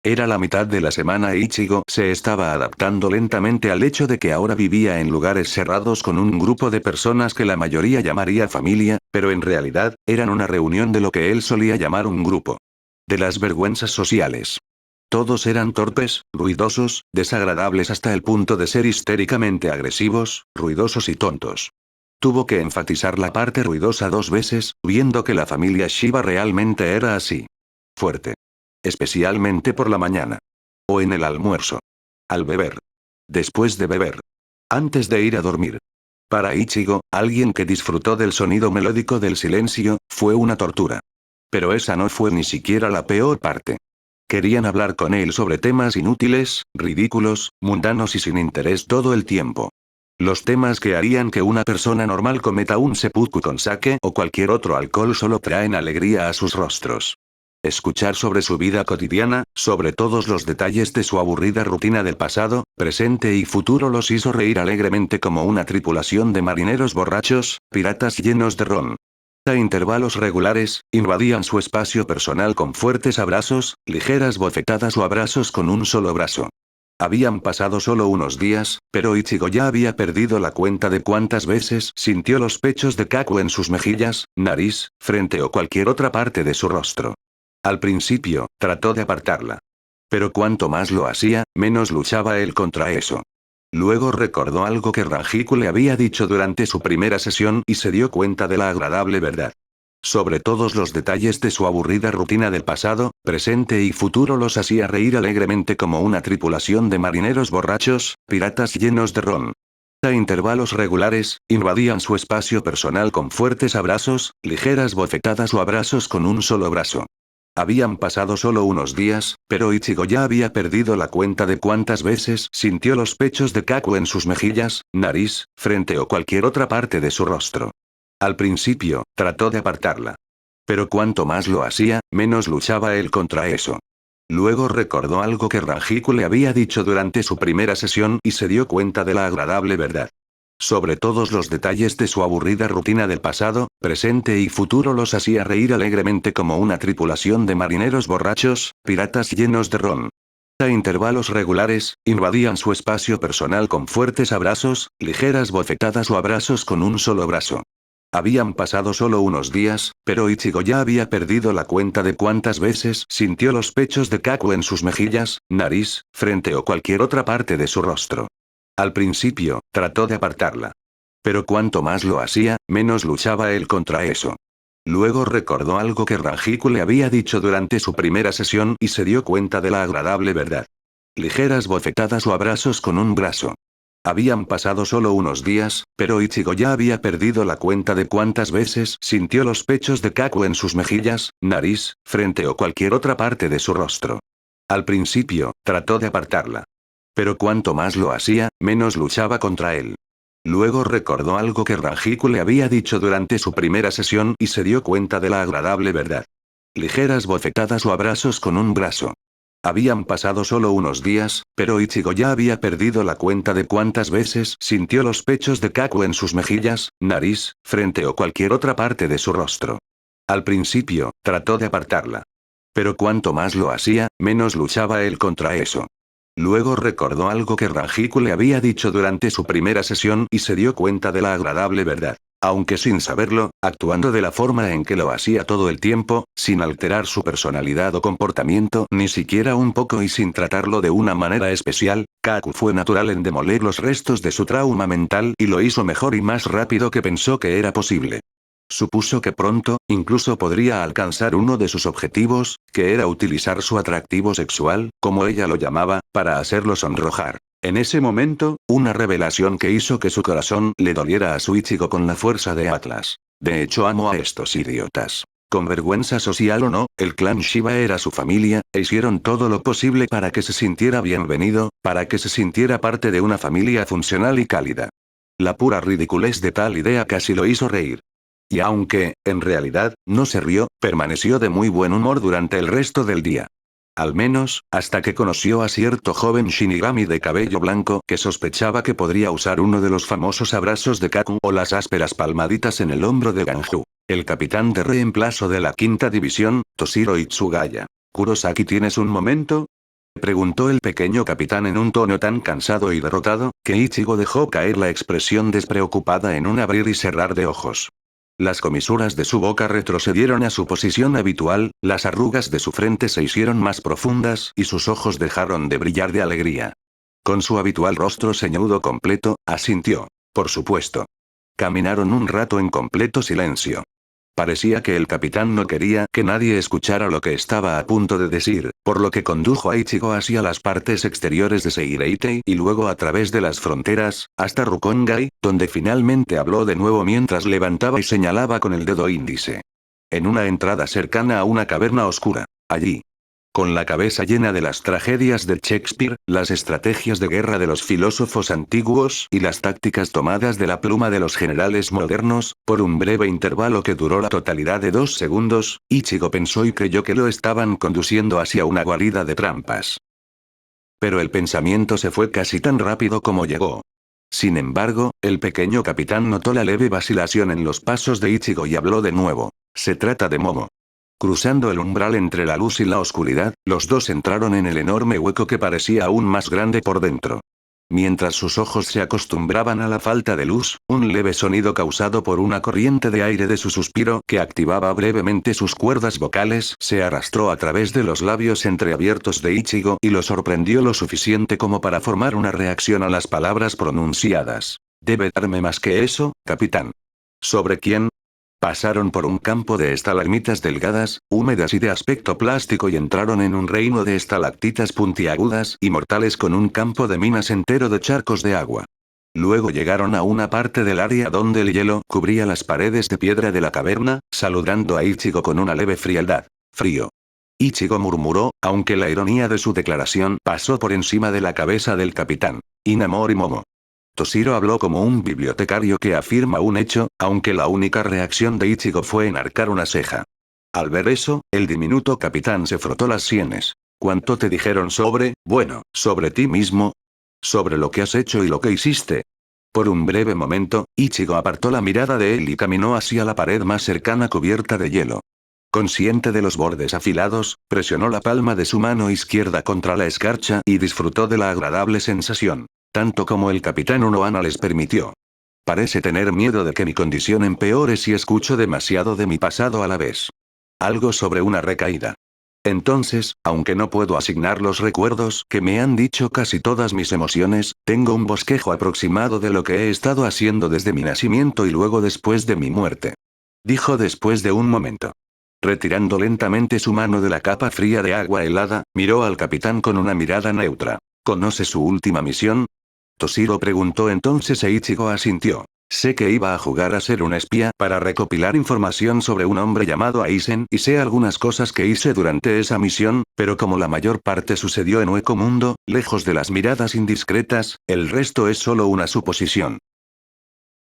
Era la mitad de la semana e Ichigo se estaba adaptando lentamente al hecho de que ahora vivía en lugares cerrados con un grupo de personas que la mayoría llamaría familia, pero en realidad, eran una reunión de lo que él solía llamar un grupo. De las vergüenzas sociales. Todos eran torpes, ruidosos, desagradables hasta el punto de ser histéricamente agresivos, ruidosos y tontos. Tuvo que enfatizar la parte ruidosa 2 veces, viendo que la familia Shiba realmente era así. Fuerte. Especialmente por la mañana. O en el almuerzo. Al beber. Después de beber. Antes de ir a dormir. Para Ichigo, alguien que disfrutó del sonido melódico del silencio, fue una tortura. Pero esa no fue ni siquiera la peor parte. Querían hablar con él sobre temas inútiles, ridículos, mundanos y sin interés todo el tiempo. Los temas que harían que una persona normal cometa un seppuku con sake o cualquier otro alcohol solo traen alegría a sus rostros. Escuchar sobre su vida cotidiana, sobre todos los detalles de su aburrida rutina del pasado, presente y futuro los hizo reír alegremente como una tripulación de marineros borrachos, piratas llenos de ron. A intervalos regulares, invadían su espacio personal con fuertes abrazos, ligeras bofetadas o abrazos con un solo brazo. Habían pasado solo unos días, pero Ichigo ya había perdido la cuenta de cuántas veces sintió los pechos de Kaku en sus mejillas, nariz, frente o cualquier otra parte de su rostro. Al principio, trató de apartarla. Pero cuanto más lo hacía, menos luchaba él contra eso. Luego recordó algo que Rangiku le había dicho durante su primera sesión y se dio cuenta de la agradable verdad. Sobre todos los detalles de su aburrida rutina del pasado, presente y futuro los hacía reír alegremente como una tripulación de marineros borrachos, piratas llenos de ron. A intervalos regulares, invadían su espacio personal con fuertes abrazos, ligeras bofetadas o abrazos con un solo brazo. Habían pasado solo unos días, pero Ichigo ya había perdido la cuenta de cuántas veces sintió los pechos de Kaku en sus mejillas, nariz, frente o cualquier otra parte de su rostro. Al principio, trató de apartarla. Pero cuanto más lo hacía, menos luchaba él contra eso. Luego recordó algo que Rangiku le había dicho durante su primera sesión y se dio cuenta de la agradable verdad. Sobre todos los detalles de su aburrida rutina del pasado, presente y futuro los hacía reír alegremente como una tripulación de marineros borrachos, piratas llenos de ron. A intervalos regulares, invadían su espacio personal con fuertes abrazos, ligeras bofetadas o abrazos con un solo brazo. Habían pasado solo unos días, pero Ichigo ya había perdido la cuenta de cuántas veces sintió los pechos de Kaku en sus mejillas, nariz, frente o cualquier otra parte de su rostro. Al principio, trató de apartarla. Pero cuanto más lo hacía, menos luchaba él contra eso. Luego recordó algo que Rangiku le había dicho durante su primera sesión y se dio cuenta de la agradable verdad. Ligeras bofetadas o abrazos con un brazo. Habían pasado solo unos días, pero Ichigo ya había perdido la cuenta de cuántas veces sintió los pechos de Kaku en sus mejillas, nariz, frente o cualquier otra parte de su rostro. Al principio, trató de apartarla. Pero cuanto más lo hacía, menos luchaba contra él. Luego recordó algo que Rangiku le había dicho durante su primera sesión y se dio cuenta de la agradable verdad. Ligeras bofetadas o abrazos con un brazo. Habían pasado solo unos días, pero Ichigo ya había perdido la cuenta de cuántas veces sintió los pechos de Kaku en sus mejillas, nariz, frente o cualquier otra parte de su rostro. Al principio, trató de apartarla. Pero cuanto más lo hacía, menos luchaba él contra eso. Luego recordó algo que Rangiku le había dicho durante su primera sesión y se dio cuenta de la agradable verdad. Aunque sin saberlo, actuando de la forma en que lo hacía todo el tiempo, sin alterar su personalidad o comportamiento ni siquiera un poco y sin tratarlo de una manera especial, Kaku fue natural en demoler los restos de su trauma mental y lo hizo mejor y más rápido que pensó que era posible. Supuso que pronto, incluso podría alcanzar uno de sus objetivos, que era utilizar su atractivo sexual, como ella lo llamaba, para hacerlo sonrojar. En ese momento, una revelación que hizo que su corazón le doliera a su Ichigo con la fuerza de Atlas. De hecho, amo a estos idiotas. Con vergüenza social o no, el clan Shiba era su familia, e hicieron todo lo posible para que se sintiera bienvenido, para que se sintiera parte de una familia funcional y cálida. La pura ridiculez de tal idea casi lo hizo reír. Y aunque, en realidad, no se rió, permaneció de muy buen humor durante el resto del día. Al menos, hasta que conoció a cierto joven Shinigami de cabello blanco que sospechaba que podría usar uno de los famosos abrazos de Kaku o las ásperas palmaditas en el hombro de Ganju, el capitán de reemplazo de la quinta división, Toshiro Itsugaya. Kurosaki, ¿tienes un momento? Preguntó el pequeño capitán en un tono tan cansado y derrotado, que Ichigo dejó caer la expresión despreocupada en un abrir y cerrar de ojos. Las comisuras de su boca retrocedieron a su posición habitual, las arrugas de su frente se hicieron más profundas y sus ojos dejaron de brillar de alegría. Con su habitual rostro ceñudo completo, asintió. Por supuesto. Caminaron un rato en completo silencio. Parecía que el capitán no quería que nadie escuchara lo que estaba a punto de decir, por lo que condujo a Ichigo hacia las partes exteriores de Seireitei y luego a través de las fronteras, hasta Rukongai, donde finalmente habló de nuevo mientras levantaba y señalaba con el dedo índice. En una entrada cercana a una caverna oscura. Allí. Con la cabeza llena de las tragedias de Shakespeare, las estrategias de guerra de los filósofos antiguos y las tácticas tomadas de la pluma de los generales modernos, por un breve intervalo que duró la totalidad de 2 segundos, Ichigo pensó y creyó que lo estaban conduciendo hacia una guarida de trampas. Pero el pensamiento se fue casi tan rápido como llegó. Sin embargo, el pequeño capitán notó la leve vacilación en los pasos de Ichigo y habló de nuevo. Se trata de Momo. Cruzando el umbral entre la luz y la oscuridad, los dos entraron en el enorme hueco que parecía aún más grande por dentro. Mientras sus ojos se acostumbraban a la falta de luz, un leve sonido causado por una corriente de aire de su suspiro que activaba brevemente sus cuerdas vocales se arrastró a través de los labios entreabiertos de Ichigo y lo sorprendió lo suficiente como para formar una reacción a las palabras pronunciadas. Debe darme más que eso, capitán. ¿Sobre quién? Pasaron por un campo de estalagmitas delgadas, húmedas y de aspecto plástico y entraron en un reino de estalactitas puntiagudas y mortales con un campo de minas entero de charcos de agua. Luego llegaron a una parte del área donde el hielo cubría las paredes de piedra de la caverna, saludando a Ichigo con una leve frialdad. Frío. Ichigo murmuró, aunque la ironía de su declaración pasó por encima de la cabeza del capitán. Inamori Momo. Toshiro habló como un bibliotecario que afirma un hecho, aunque la única reacción de Ichigo fue enarcar una ceja. Al ver eso, el diminuto capitán se frotó las sienes. ¿Cuánto te dijeron sobre ti mismo? ¿Sobre lo que has hecho y lo que hiciste? Por un breve momento, Ichigo apartó la mirada de él y caminó hacia la pared más cercana cubierta de hielo. Consciente de los bordes afilados, presionó la palma de su mano izquierda contra la escarcha y disfrutó de la agradable sensación. Tanto como el capitán Unohana les permitió. Parece tener miedo de que mi condición empeore si escucho demasiado de mi pasado a la vez. Algo sobre una recaída. Entonces, aunque no puedo asignar los recuerdos que me han dicho casi todas mis emociones, tengo un bosquejo aproximado de lo que he estado haciendo desde mi nacimiento y luego después de mi muerte. Dijo después de un momento. Retirando lentamente su mano de la capa fría de agua helada, miró al capitán con una mirada neutra. ¿Conoce su última misión? Toshiro preguntó entonces e Ichigo asintió. Sé que iba a jugar a ser un espía para recopilar información sobre un hombre llamado Aizen y sé algunas cosas que hice durante esa misión, pero como la mayor parte sucedió en Hueco Mundo, lejos de las miradas indiscretas, el resto es solo una suposición.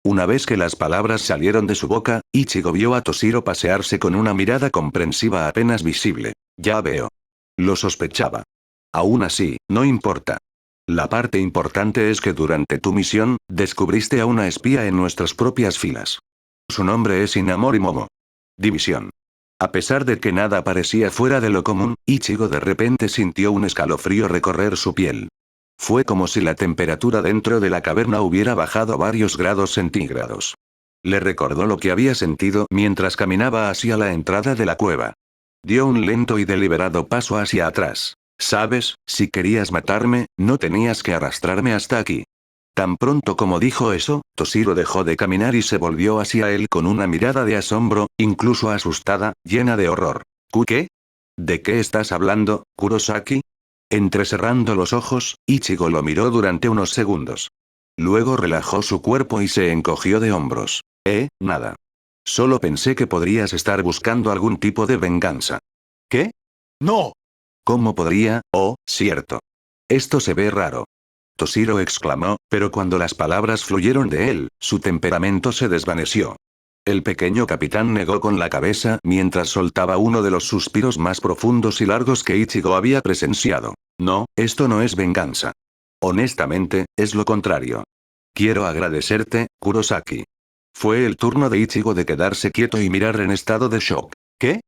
Una vez que las palabras salieron de su boca, Ichigo vio a Toshiro pasearse con una mirada comprensiva apenas visible. Ya veo. Lo sospechaba. Aún así, no importa. La parte importante es que durante tu misión, descubriste a una espía en nuestras propias filas. Su nombre es Inamori Momo. División. A pesar de que nada parecía fuera de lo común, Ichigo de repente sintió un escalofrío recorrer su piel. Fue como si la temperatura dentro de la caverna hubiera bajado varios grados centígrados. Le recordó lo que había sentido mientras caminaba hacia la entrada de la cueva. Dio un lento y deliberado paso hacia atrás. ¿Sabes? Si querías matarme, no tenías que arrastrarme hasta aquí. Tan pronto como dijo eso, Toshiro dejó de caminar y se volvió hacia él con una mirada de asombro, incluso asustada, llena de horror. ¿Qué? ¿De qué estás hablando, Kurosaki? Entrecerrando los ojos, Ichigo lo miró durante unos segundos. Luego relajó su cuerpo y se encogió de hombros. Nada. Solo pensé que podrías estar buscando algún tipo de venganza. ¿Qué? No. ¿Cómo podría? Oh, cierto. Esto se ve raro. Toshiro exclamó, pero cuando las palabras fluyeron de él, su temperamento se desvaneció. El pequeño capitán negó con la cabeza mientras soltaba uno de los suspiros más profundos y largos que Ichigo había presenciado. No, esto no es venganza. Honestamente, es lo contrario. Quiero agradecerte, Kurosaki. Fue el turno de Ichigo de quedarse quieto y mirar en estado de shock. ¿Qué?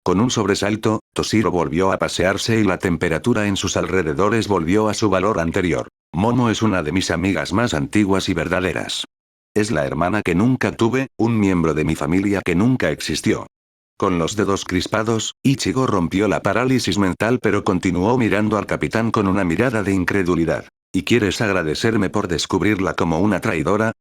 Con un sobresalto, Toshiro volvió a pasearse y la temperatura en sus alrededores volvió a su valor anterior. Momo es una de mis amigas más antiguas y verdaderas. Es la hermana que nunca tuve, un miembro de mi familia que nunca existió. Con los dedos crispados, Ichigo rompió la parálisis mental pero continuó mirando al capitán con una mirada de incredulidad. ¿Y quieres agradecerme por descubrirla como una traidora?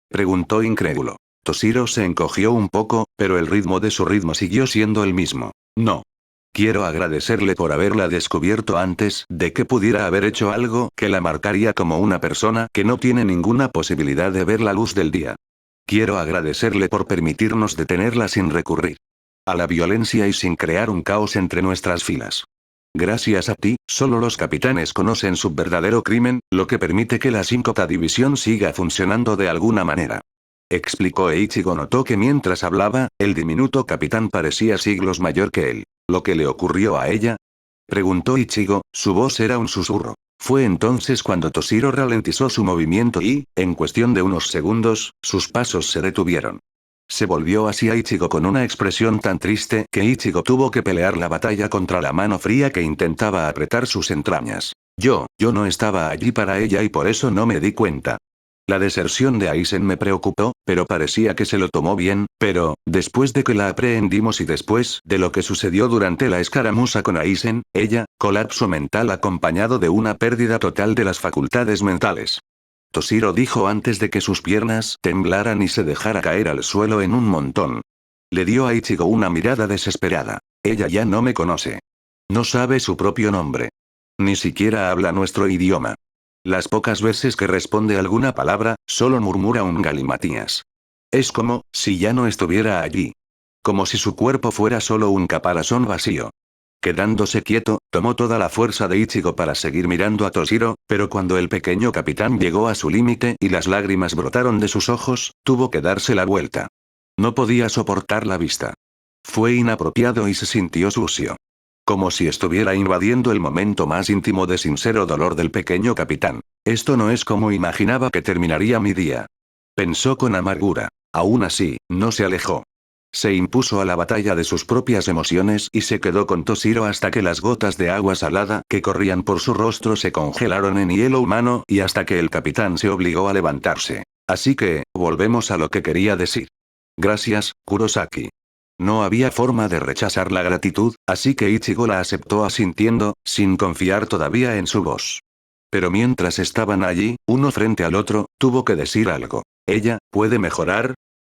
Preguntó incrédulo. Toshiro se encogió un poco, pero el ritmo de su ritmo siguió siendo el mismo. No. Quiero agradecerle por haberla descubierto antes de que pudiera haber hecho algo que la marcaría como una persona que no tiene ninguna posibilidad de ver la luz del día. Quiero agradecerle por permitirnos detenerla sin recurrir a la violencia y sin crear un caos entre nuestras filas. Gracias a ti, solo los capitanes conocen su verdadero crimen, lo que permite que la 5ª división siga funcionando de alguna manera. Explicó Ichigo notó que mientras hablaba, el diminuto capitán parecía siglos mayor que él. ¿Lo que le ocurrió a ella? Preguntó Ichigo, su voz era un susurro. Fue entonces cuando Toshiro ralentizó su movimiento y, en cuestión de unos segundos, sus pasos se detuvieron. Se volvió hacia Ichigo con una expresión tan triste que Ichigo tuvo que pelear la batalla contra la mano fría que intentaba apretar sus entrañas. Yo no estaba allí para ella y por eso no me di cuenta. La deserción de Aizen me preocupó, pero parecía que se lo tomó bien, pero, después de que la aprehendimos y después de lo que sucedió durante la escaramuza con Aizen, ella, colapso mental acompañado de una pérdida total de las facultades mentales. Toshiro dijo antes de que sus piernas temblaran y se dejara caer al suelo en un montón. Le dio a Ichigo una mirada desesperada. Ella ya no me conoce. No sabe su propio nombre. Ni siquiera habla nuestro idioma. Las pocas veces que responde alguna palabra, solo murmura un galimatías. Es como si ya no estuviera allí. Como si su cuerpo fuera solo un caparazón vacío. Quedándose quieto, tomó toda la fuerza de Ichigo para seguir mirando a Toshiro, pero cuando el pequeño capitán llegó a su límite y las lágrimas brotaron de sus ojos, tuvo que darse la vuelta. No podía soportar la vista. Fue inapropiado y se sintió sucio. Como si estuviera invadiendo el momento más íntimo de sincero dolor del pequeño capitán. Esto no es como imaginaba que terminaría mi día. Pensó con amargura. Aún así, no se alejó. Se impuso a la batalla de sus propias emociones y se quedó con Toshiro hasta que las gotas de agua salada que corrían por su rostro se congelaron en hielo humano y hasta que el capitán se obligó a levantarse. Así que, volvemos a lo que quería decir. Gracias, Kurosaki. No había forma de rechazar la gratitud, así que Ichigo la aceptó asintiendo, sin confiar todavía en su voz. Pero mientras estaban allí, uno frente al otro, tuvo que decir algo. ¿Ella puede mejorar?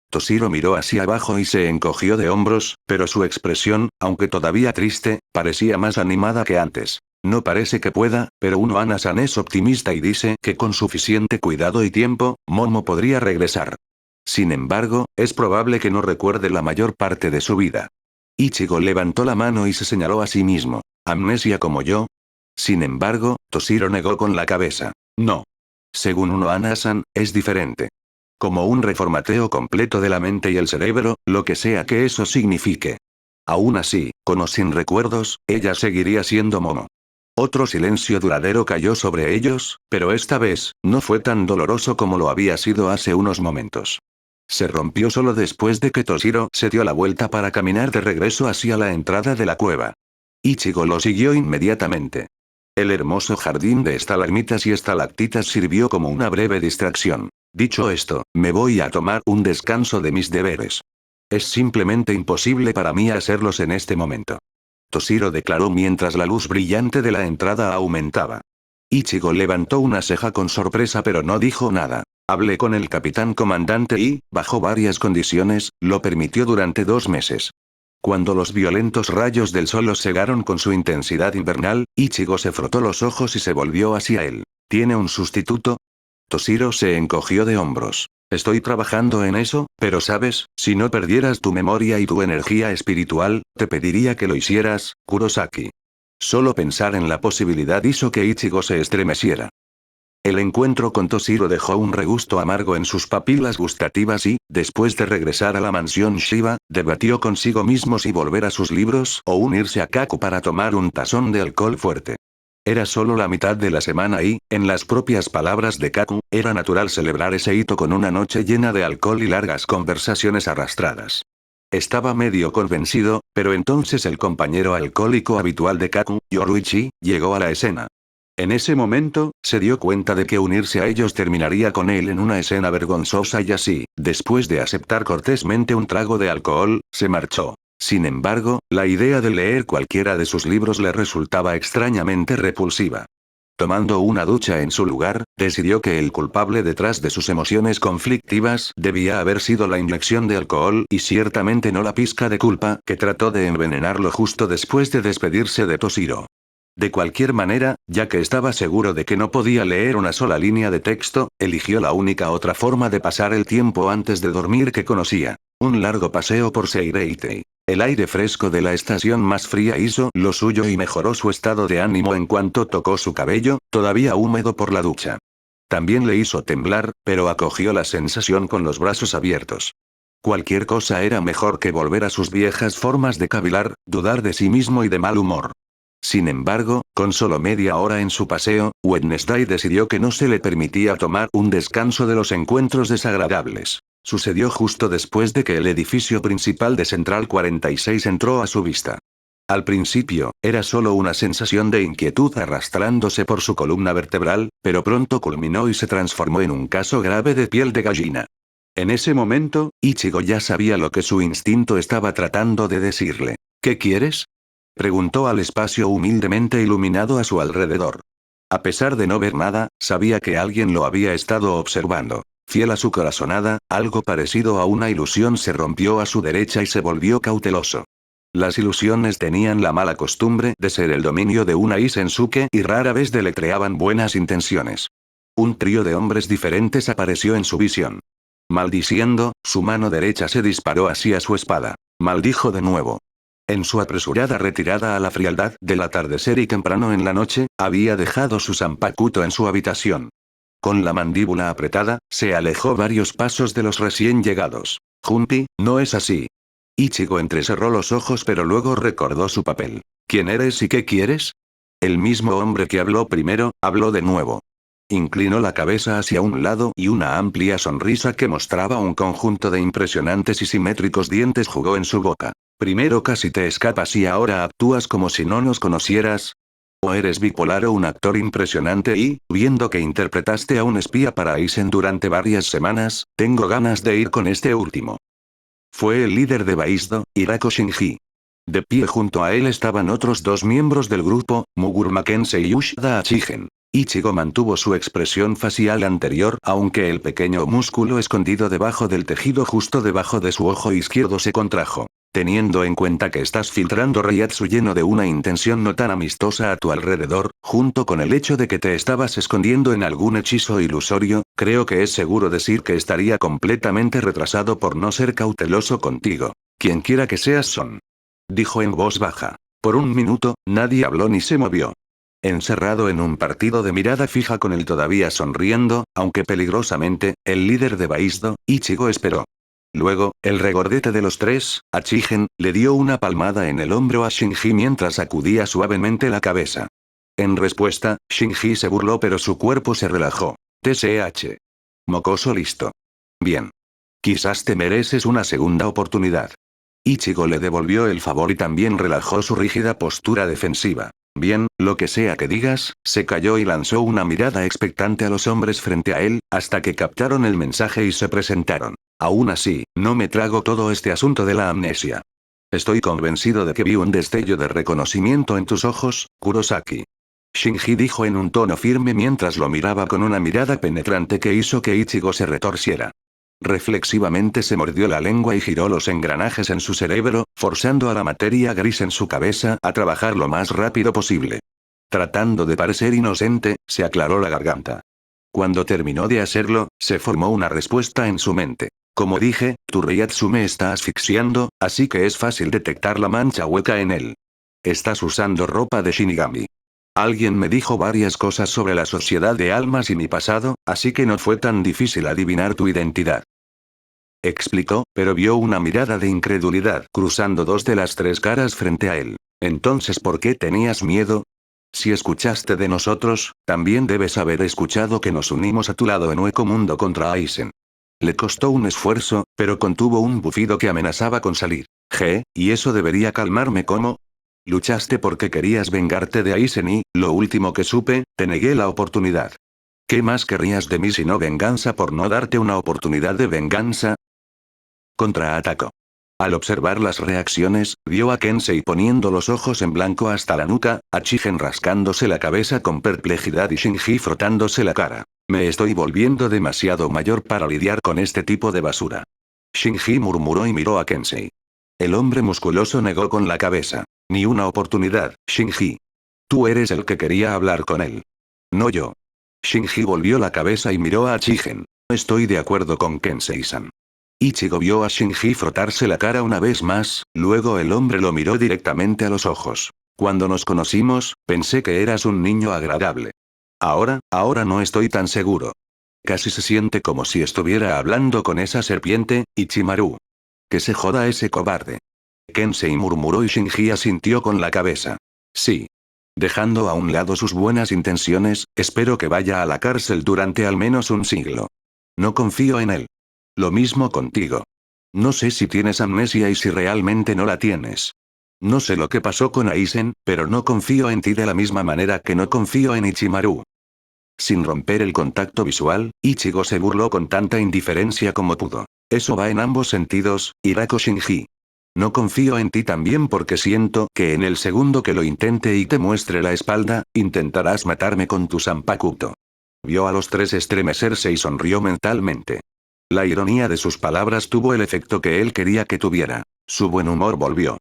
Toshiro miró hacia abajo y se encogió de hombros, pero su expresión, aunque todavía triste, parecía más animada que antes. No parece que pueda, pero uno Ana-san es optimista y dice que con suficiente cuidado y tiempo, Momo podría regresar. Sin embargo, es probable que no recuerde la mayor parte de su vida. Ichigo levantó la mano y se señaló a sí mismo. ¿Amnesia como yo? Sin embargo, Toshiro negó con la cabeza. No. Según uno Ana-san, es diferente. Como un reformateo completo de la mente y el cerebro, lo que sea que eso signifique. Aún así, con o sin recuerdos, ella seguiría siendo Momo. Otro silencio duradero cayó sobre ellos, pero esta vez, no fue tan doloroso como lo había sido hace unos momentos. Se rompió solo después de que Toshiro se dio la vuelta para caminar de regreso hacia la entrada de la cueva. Ichigo lo siguió inmediatamente. El hermoso jardín de estalagmitas y estalactitas sirvió como una breve distracción. Dicho esto, me voy a tomar un descanso de mis deberes. Es simplemente imposible para mí hacerlos en este momento. Toshiro declaró mientras la luz brillante de la entrada aumentaba. Ichigo levantó una ceja con sorpresa pero no dijo nada. Hablé con el capitán comandante y, bajo varias condiciones, lo permitió durante 2 meses. Cuando los violentos rayos del sol los cegaron con su intensidad invernal, Ichigo se frotó los ojos y se volvió hacia él. ¿Tiene un sustituto? Toshiro se encogió de hombros. Estoy trabajando en eso, pero sabes, si no perdieras tu memoria y tu energía espiritual, te pediría que lo hicieras, Kurosaki. Solo pensar en la posibilidad hizo que Ichigo se estremeciera. El encuentro con Toshiro dejó un regusto amargo en sus papilas gustativas y, después de regresar a la mansión Shiba, debatió consigo mismo si volver a sus libros o unirse a Kaku para tomar un tazón de alcohol fuerte. Era solo la mitad de la semana y, en las propias palabras de Kaku, era natural celebrar ese hito con una noche llena de alcohol y largas conversaciones arrastradas. Estaba medio convencido, pero entonces el compañero alcohólico habitual de Kaku, Yoruichi, llegó a la escena. En ese momento, se dio cuenta de que unirse a ellos terminaría con él en una escena vergonzosa y así, después de aceptar cortésmente un trago de alcohol, se marchó. Sin embargo, la idea de leer cualquiera de sus libros le resultaba extrañamente repulsiva. Tomando una ducha en su lugar, decidió que el culpable detrás de sus emociones conflictivas debía haber sido la inyección de alcohol y ciertamente no la pizca de culpa que trató de envenenarlo justo después de despedirse de Toshiro. De cualquier manera, ya que estaba seguro de que no podía leer una sola línea de texto, eligió la única otra forma de pasar el tiempo antes de dormir que conocía. Un largo paseo por Seireitei. El aire fresco de la estación más fría hizo lo suyo y mejoró su estado de ánimo en cuanto tocó su cabello, todavía húmedo por la ducha. También le hizo temblar, pero acogió la sensación con los brazos abiertos. Cualquier cosa era mejor que volver a sus viejas formas de cavilar, dudar de sí mismo y de mal humor. Sin embargo, con solo media hora en su paseo, Wednesday decidió que no se le permitía tomar un descanso de los encuentros desagradables. Sucedió justo después de que el edificio principal de Central 46 entró a su vista. Al principio, era solo una sensación de inquietud arrastrándose por su columna vertebral, pero pronto culminó y se transformó en un caso grave de piel de gallina. En ese momento, Ichigo ya sabía lo que su instinto estaba tratando de decirle. ¿Qué quieres? Preguntó al espacio humildemente iluminado a su alrededor. A pesar de no ver nada, sabía que alguien lo había estado observando. Fiel a su corazonada, algo parecido a una ilusión se rompió a su derecha y se volvió cauteloso. Las ilusiones tenían la mala costumbre de ser el dominio de una Isensuke y rara vez deletreaban buenas intenciones. Un trío de hombres diferentes apareció en su visión. Maldiciendo, su mano derecha se disparó hacia su espada. Maldijo de nuevo. En su apresurada retirada a la frialdad del atardecer y temprano en la noche, había dejado su zanpakuto en su habitación. Con la mandíbula apretada, se alejó varios pasos de los recién llegados. Junpei, no es así. Ichigo entrecerró los ojos pero luego recordó su papel. ¿Quién eres y qué quieres? El mismo hombre que habló primero, habló de nuevo. Inclinó la cabeza hacia un lado y una amplia sonrisa que mostraba un conjunto de impresionantes y simétricos dientes jugó en su boca. Primero casi te escapas y ahora actúas como si no nos conocieras. O eres bipolar o un actor impresionante y, viendo que interpretaste a un espía para Aizen durante varias semanas, tengo ganas de ir con este último. Fue el líder de Baisdo, Hirako Shinji. De pie junto a él estaban otros dos miembros del grupo, Muguru Mackenzie y Ushida Achigen. Ichigo mantuvo su expresión facial anterior aunque el pequeño músculo escondido debajo del tejido justo debajo de su ojo izquierdo se contrajo. Teniendo en cuenta que estás filtrando Reiatsu lleno de una intención no tan amistosa a tu alrededor, junto con el hecho de que te estabas escondiendo en algún hechizo ilusorio, creo que es seguro decir que estaría completamente retrasado por no ser cauteloso contigo. Quienquiera que seas Son. Dijo en voz baja. Por un minuto, nadie habló ni se movió. Encerrado en un partido de mirada fija con él todavía sonriendo, aunque peligrosamente, el líder de Baisdo, Ichigo esperó. Luego, el regordete de los tres, Achigen, le dio una palmada en el hombro a Shinji mientras sacudía suavemente la cabeza. En respuesta, Shinji se burló pero su cuerpo se relajó. TSH. Mocoso listo. Bien. Quizás te mereces una segunda oportunidad. Ichigo le devolvió el favor y también relajó su rígida postura defensiva. Bien, lo que sea que digas, se calló y lanzó una mirada expectante a los hombres frente a él, hasta que captaron el mensaje y se presentaron. Aún así, no me trago todo este asunto de la amnesia. Estoy convencido de que vi un destello de reconocimiento en tus ojos, Kurosaki. Shinji dijo en un tono firme mientras lo miraba con una mirada penetrante que hizo que Ichigo se retorciera. Reflexivamente se mordió la lengua y giró los engranajes en su cerebro, forzando a la materia gris en su cabeza a trabajar lo más rápido posible. Tratando de parecer inocente, se aclaró la garganta. Cuando terminó de hacerlo, se formó una respuesta en su mente. Como dije, tu Reiatsu me está asfixiando, así que es fácil detectar la mancha hueca en él. Estás usando ropa de Shinigami. Alguien me dijo varias cosas sobre la sociedad de almas y mi pasado, así que no fue tan difícil adivinar tu identidad. Explicó, pero vio una mirada de incredulidad cruzando dos de las tres caras frente a él. Entonces, ¿por qué tenías miedo? Si escuchaste de nosotros, también debes haber escuchado que nos unimos a tu lado en Hueco Mundo contra Aizen. Le costó un esfuerzo, pero contuvo un bufido que amenazaba con salir. Y eso debería calmarme. ¿Cómo? Luchaste porque querías vengarte de Aizen y, lo último que supe, te negué la oportunidad. ¿Qué más querrías de mí sino venganza por no darte una oportunidad de venganza? Contraatacó. Al observar las reacciones, vio a Kensei poniendo los ojos en blanco hasta la nuca, a Chigen rascándose la cabeza con perplejidad y Shinji frotándose la cara. Me estoy volviendo demasiado mayor para lidiar con este tipo de basura. Shinji murmuró y miró a Kensei. El hombre musculoso negó con la cabeza. Ni una oportunidad, Shinji. Tú eres el que quería hablar con él. No yo. Shinji volvió la cabeza y miró a Chigen. Estoy de acuerdo con Kensei-san. Ichigo vio a Shinji frotarse la cara una vez más, luego el hombre lo miró directamente a los ojos. Cuando nos conocimos, pensé que eras un niño agradable. Ahora no estoy tan seguro. Casi se siente como si estuviera hablando con esa serpiente, Ichimaru. Que se joda ese cobarde. Kensei murmuró y Shinji asintió con la cabeza. Sí. Dejando a un lado sus buenas intenciones, espero que vaya a la cárcel durante al menos un siglo. No confío en él. Lo mismo contigo. No sé si tienes amnesia y si realmente no la tienes. No sé lo que pasó con Aizen, pero no confío en ti de la misma manera que no confío en Ichimaru. Sin romper el contacto visual, Ichigo se burló con tanta indiferencia como pudo. Eso va en ambos sentidos, Hirako Shinji. No confío en ti también porque siento que en el segundo que lo intente y te muestre la espalda, intentarás matarme con tu Zanpakuto. Vio a los tres estremecerse y sonrió mentalmente. La ironía de sus palabras tuvo el efecto que él quería que tuviera. Su buen humor volvió.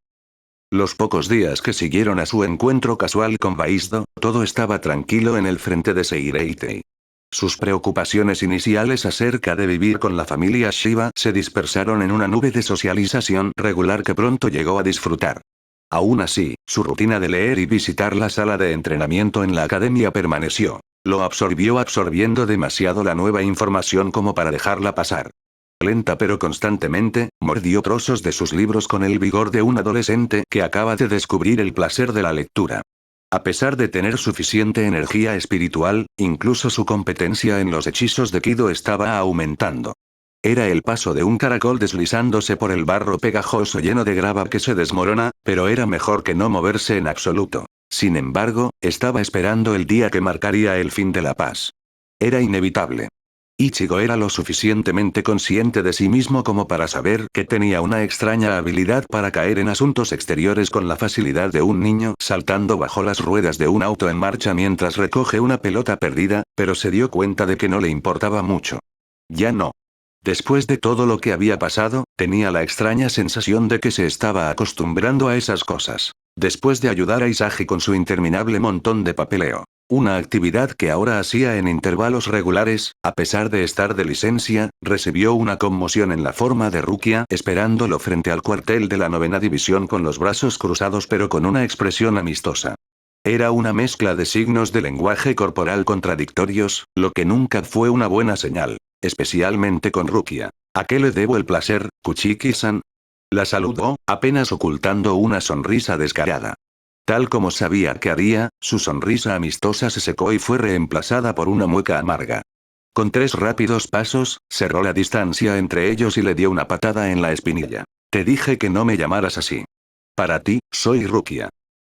Los pocos días que siguieron a su encuentro casual con Baizdo, todo estaba tranquilo en el frente de Seireitei. Sus preocupaciones iniciales acerca de vivir con la familia Shiba se dispersaron en una nube de socialización regular que pronto llegó a disfrutar. Aún así, su rutina de leer y visitar la sala de entrenamiento en la academia permaneció. Lo absorbió absorbiendo demasiado la nueva información como para dejarla pasar. Lenta pero constantemente, mordió trozos de sus libros con el vigor de un adolescente que acaba de descubrir el placer de la lectura. A pesar de tener suficiente energía espiritual, incluso su competencia en los hechizos de Kido estaba aumentando. Era el paso de un caracol deslizándose por el barro pegajoso lleno de grava que se desmorona, pero era mejor que no moverse en absoluto. Sin embargo, estaba esperando el día que marcaría el fin de la paz. Era inevitable. Ichigo era lo suficientemente consciente de sí mismo como para saber que tenía una extraña habilidad para caer en asuntos exteriores con la facilidad de un niño saltando bajo las ruedas de un auto en marcha mientras recoge una pelota perdida, pero se dio cuenta de que no le importaba mucho. Ya no. Después de todo lo que había pasado, tenía la extraña sensación de que se estaba acostumbrando a esas cosas. Después de ayudar a Isagi con su interminable montón de papeleo. Una actividad que ahora hacía en intervalos regulares, a pesar de estar de licencia, recibió una conmoción en la forma de Rukia esperándolo frente al cuartel de la 9ª división con los brazos cruzados pero con una expresión amistosa. Era una mezcla de signos de lenguaje corporal contradictorios, lo que nunca fue una buena señal, especialmente con Rukia. ¿A qué le debo el placer, Kuchiki-san? La saludó, apenas ocultando una sonrisa descarada. Tal como sabía que haría, su sonrisa amistosa se secó y fue reemplazada por una mueca amarga. Con 3 rápidos pasos, cerró la distancia entre ellos y le dio una patada en la espinilla. Te dije que no me llamaras así. Para ti, soy Rukia.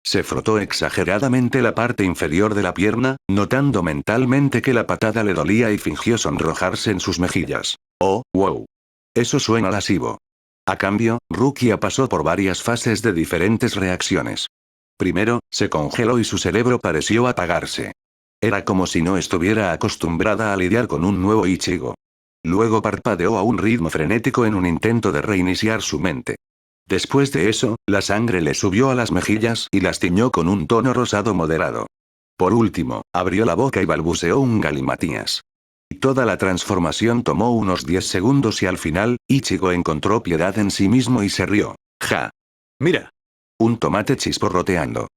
Se frotó exageradamente la parte inferior de la pierna, notando mentalmente que la patada le dolía y fingió sonrojarse en sus mejillas. Oh, wow. Eso suena lascivo. A cambio, Rukia pasó por varias fases de diferentes reacciones. Primero, se congeló y su cerebro pareció apagarse. Era como si no estuviera acostumbrada a lidiar con un nuevo Ichigo. Luego parpadeó a un ritmo frenético en un intento de reiniciar su mente. Después de eso, la sangre le subió a las mejillas y las tiñó con un tono rosado moderado. Por último, abrió la boca y balbuceó un galimatías. Toda la transformación tomó unos 10 segundos y al final, Ichigo encontró piedad en sí mismo y se rió. ¡Ja! ¡Mira! Un tomate chisporroteando.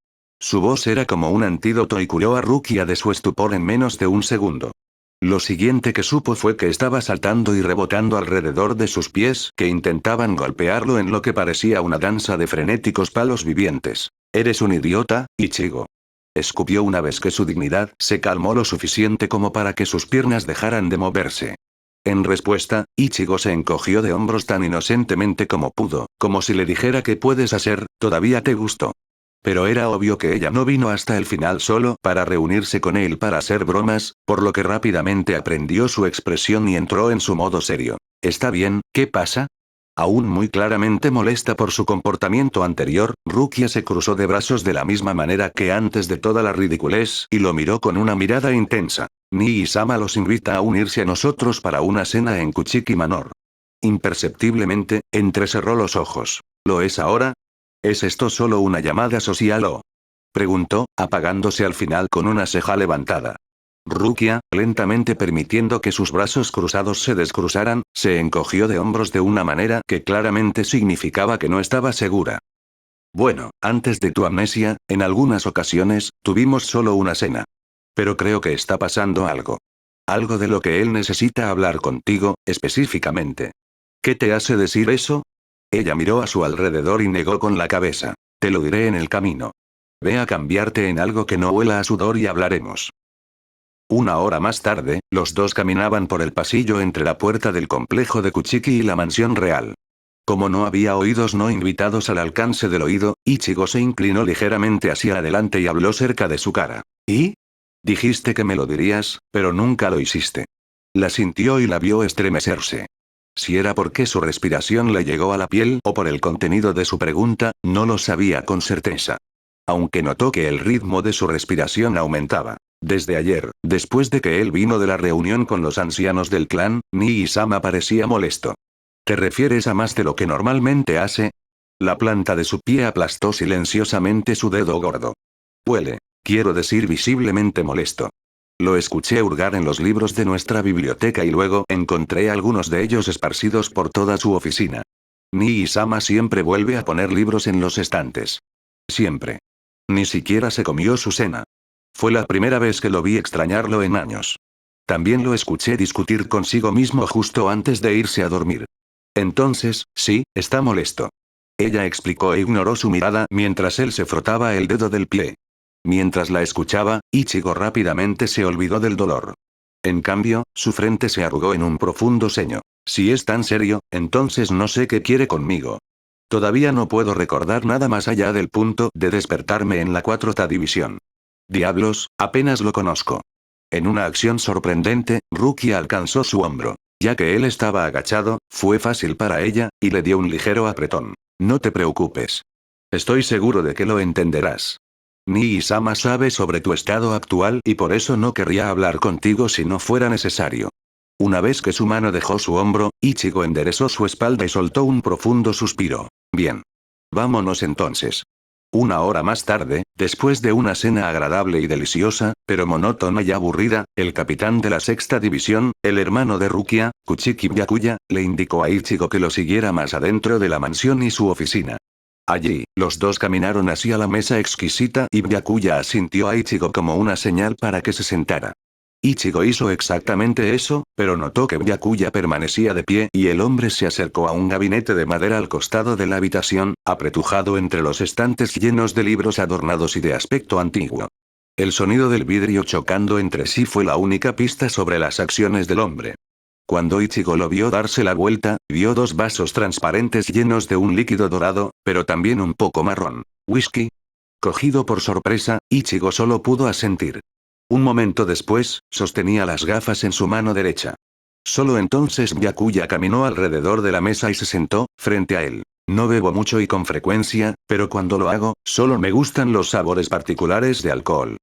Su voz era como un antídoto y curó a Rukia de su estupor en menos de un segundo. Lo siguiente que supo fue que estaba saltando y rebotando alrededor de sus pies que intentaban golpearlo en lo que parecía una danza de frenéticos palos vivientes. «Eres un idiota, Ichigo». Escupió una vez que su dignidad se calmó lo suficiente como para que sus piernas dejaran de moverse. En respuesta, Ichigo se encogió de hombros tan inocentemente como pudo, como si le dijera ¿qué puedes hacer? ¿Todavía te gustó? Pero era obvio que ella no vino hasta el final solo para reunirse con él para hacer bromas, por lo que rápidamente aprendió su expresión y entró en su modo serio. ¿Está bien? ¿Qué pasa? Aún muy claramente molesta por su comportamiento anterior, Rukia se cruzó de brazos de la misma manera que antes de toda la ridiculez y lo miró con una mirada intensa. Nii-sama los invita a unirse a nosotros para una cena en Kuchiki Manor. Imperceptiblemente, entrecerró los ojos. ¿Lo es ahora? ¿Es esto solo una llamada social o? Preguntó, apagándose al final con una ceja levantada. Rukia, lentamente permitiendo que sus brazos cruzados se descruzaran, se encogió de hombros de una manera que claramente significaba que no estaba segura. Bueno, antes de tu amnesia, en algunas ocasiones, tuvimos solo una cena. Pero creo que está pasando algo. Algo de lo que él necesita hablar contigo, específicamente. ¿Qué te hace decir eso? Ella miró a su alrededor y negó con la cabeza. Te lo diré en el camino. Ve a cambiarte en algo que no huela a sudor y hablaremos. Una hora más tarde, los dos caminaban por el pasillo entre la puerta del complejo de Kuchiki y la mansión real. Como no había oídos no invitados al alcance del oído, Ichigo se inclinó ligeramente hacia adelante y habló cerca de su cara. ¿Y? Dijiste que me lo dirías, pero nunca lo hiciste. La sintió y la vio estremecerse. Si era porque su respiración le llegó a la piel o por el contenido de su pregunta, no lo sabía con certeza. Aunque notó que el ritmo de su respiración aumentaba. Desde ayer, después de que él vino de la reunión con los ancianos del clan, Nii-sama parecía molesto. ¿Te refieres a más de lo que normalmente hace? La planta de su pie aplastó silenciosamente su dedo gordo. Huele, quiero decir visiblemente molesto. Lo escuché hurgar en los libros de nuestra biblioteca y luego encontré algunos de ellos esparcidos por toda su oficina. Nii-sama siempre vuelve a poner libros en los estantes. Siempre. Ni siquiera se comió su cena. Fue la primera vez que lo vi extrañarlo en años. También lo escuché discutir consigo mismo justo antes de irse a dormir. Entonces, sí, está molesto. Ella explicó e ignoró su mirada mientras él se frotaba el dedo del pie. Mientras la escuchaba, Ichigo rápidamente se olvidó del dolor. En cambio, su frente se arrugó en un profundo ceño. Si es tan serio, entonces no sé qué quiere conmigo. Todavía no puedo recordar nada más allá del punto de despertarme en la 4ª división. Diablos, apenas lo conozco. En una acción sorprendente, Rukia alcanzó su hombro. Ya que él estaba agachado, fue fácil para ella, y le dio un ligero apretón. No te preocupes. Estoy seguro de que lo entenderás. Nii-sama sabe sobre tu estado actual y por eso no querría hablar contigo si no fuera necesario. Una vez que su mano dejó su hombro, Ichigo enderezó su espalda y soltó un profundo suspiro. Bien. Vámonos entonces. Una hora más tarde, después de una cena agradable y deliciosa, pero monótona y aburrida, el capitán de la 6ª división, el hermano de Rukia, Kuchiki Byakuya, le indicó a Ichigo que lo siguiera más adentro de la mansión y su oficina. Allí, los dos caminaron hacia la mesa exquisita y Byakuya asintió a Ichigo como una señal para que se sentara. Ichigo hizo exactamente eso, pero notó que Byakuya permanecía de pie y el hombre se acercó a un gabinete de madera al costado de la habitación, apretujado entre los estantes llenos de libros adornados y de aspecto antiguo. El sonido del vidrio chocando entre sí fue la única pista sobre las acciones del hombre. Cuando Ichigo lo vio darse la vuelta, vio 2 vasos transparentes llenos de un líquido dorado, pero también un poco marrón. ¿Whisky? Cogido por sorpresa, Ichigo solo pudo asentir. Un momento después, sostenía las gafas en su mano derecha. Solo entonces Byakuya caminó alrededor de la mesa y se sentó, frente a él. No bebo mucho y con frecuencia, pero cuando lo hago, solo me gustan los sabores particulares de alcohol.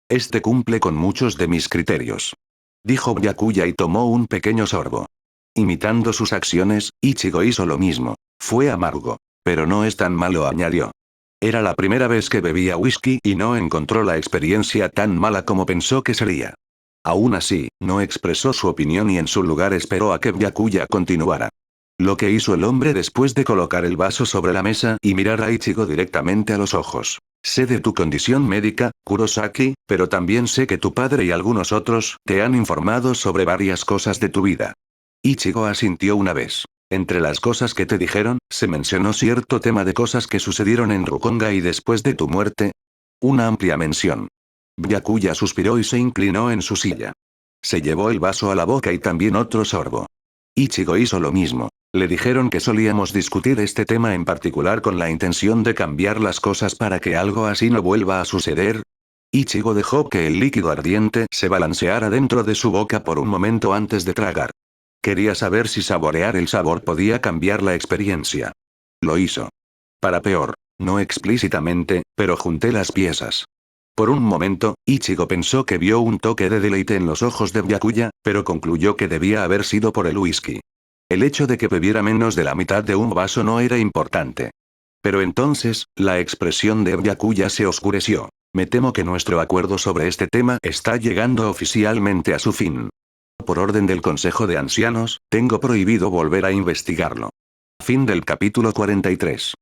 Este cumple con muchos de mis criterios. Dijo Byakuya y tomó un pequeño sorbo. Imitando sus acciones, Ichigo hizo lo mismo. Fue amargo. Pero no es tan malo, añadió. Era la primera vez que bebía whisky y no encontró la experiencia tan mala como pensó que sería. Aún así, no expresó su opinión y en su lugar esperó a que Byakuya continuara. Lo que hizo el hombre después de colocar el vaso sobre la mesa y mirar a Ichigo directamente a los ojos. Sé de tu condición médica, Kurosaki, pero también sé que tu padre y algunos otros te han informado sobre varias cosas de tu vida. Ichigo asintió una vez. Entre las cosas que te dijeron, se mencionó cierto tema de cosas que sucedieron en Rukonga y después de tu muerte. Una amplia mención. Byakuya suspiró y se inclinó en su silla. Se llevó el vaso a la boca y también otro sorbo. Ichigo hizo lo mismo. Le dijeron que solíamos discutir este tema en particular con la intención de cambiar las cosas para que algo así no vuelva a suceder. Ichigo dejó que el líquido ardiente se balanceara dentro de su boca por un momento antes de tragar. Quería saber si saborear el sabor podía cambiar la experiencia. Lo hizo. Para peor, no explícitamente, pero junté las piezas. Por un momento, Ichigo pensó que vio un toque de deleite en los ojos de Byakuya, pero concluyó que debía haber sido por el whisky. El hecho de que bebiera menos de la mitad de un vaso no era importante. Pero entonces, la expresión de Byakuya se oscureció. Me temo que nuestro acuerdo sobre este tema está llegando oficialmente a su fin. Por orden del Consejo de Ancianos, tengo prohibido volver a investigarlo. Fin del capítulo 43.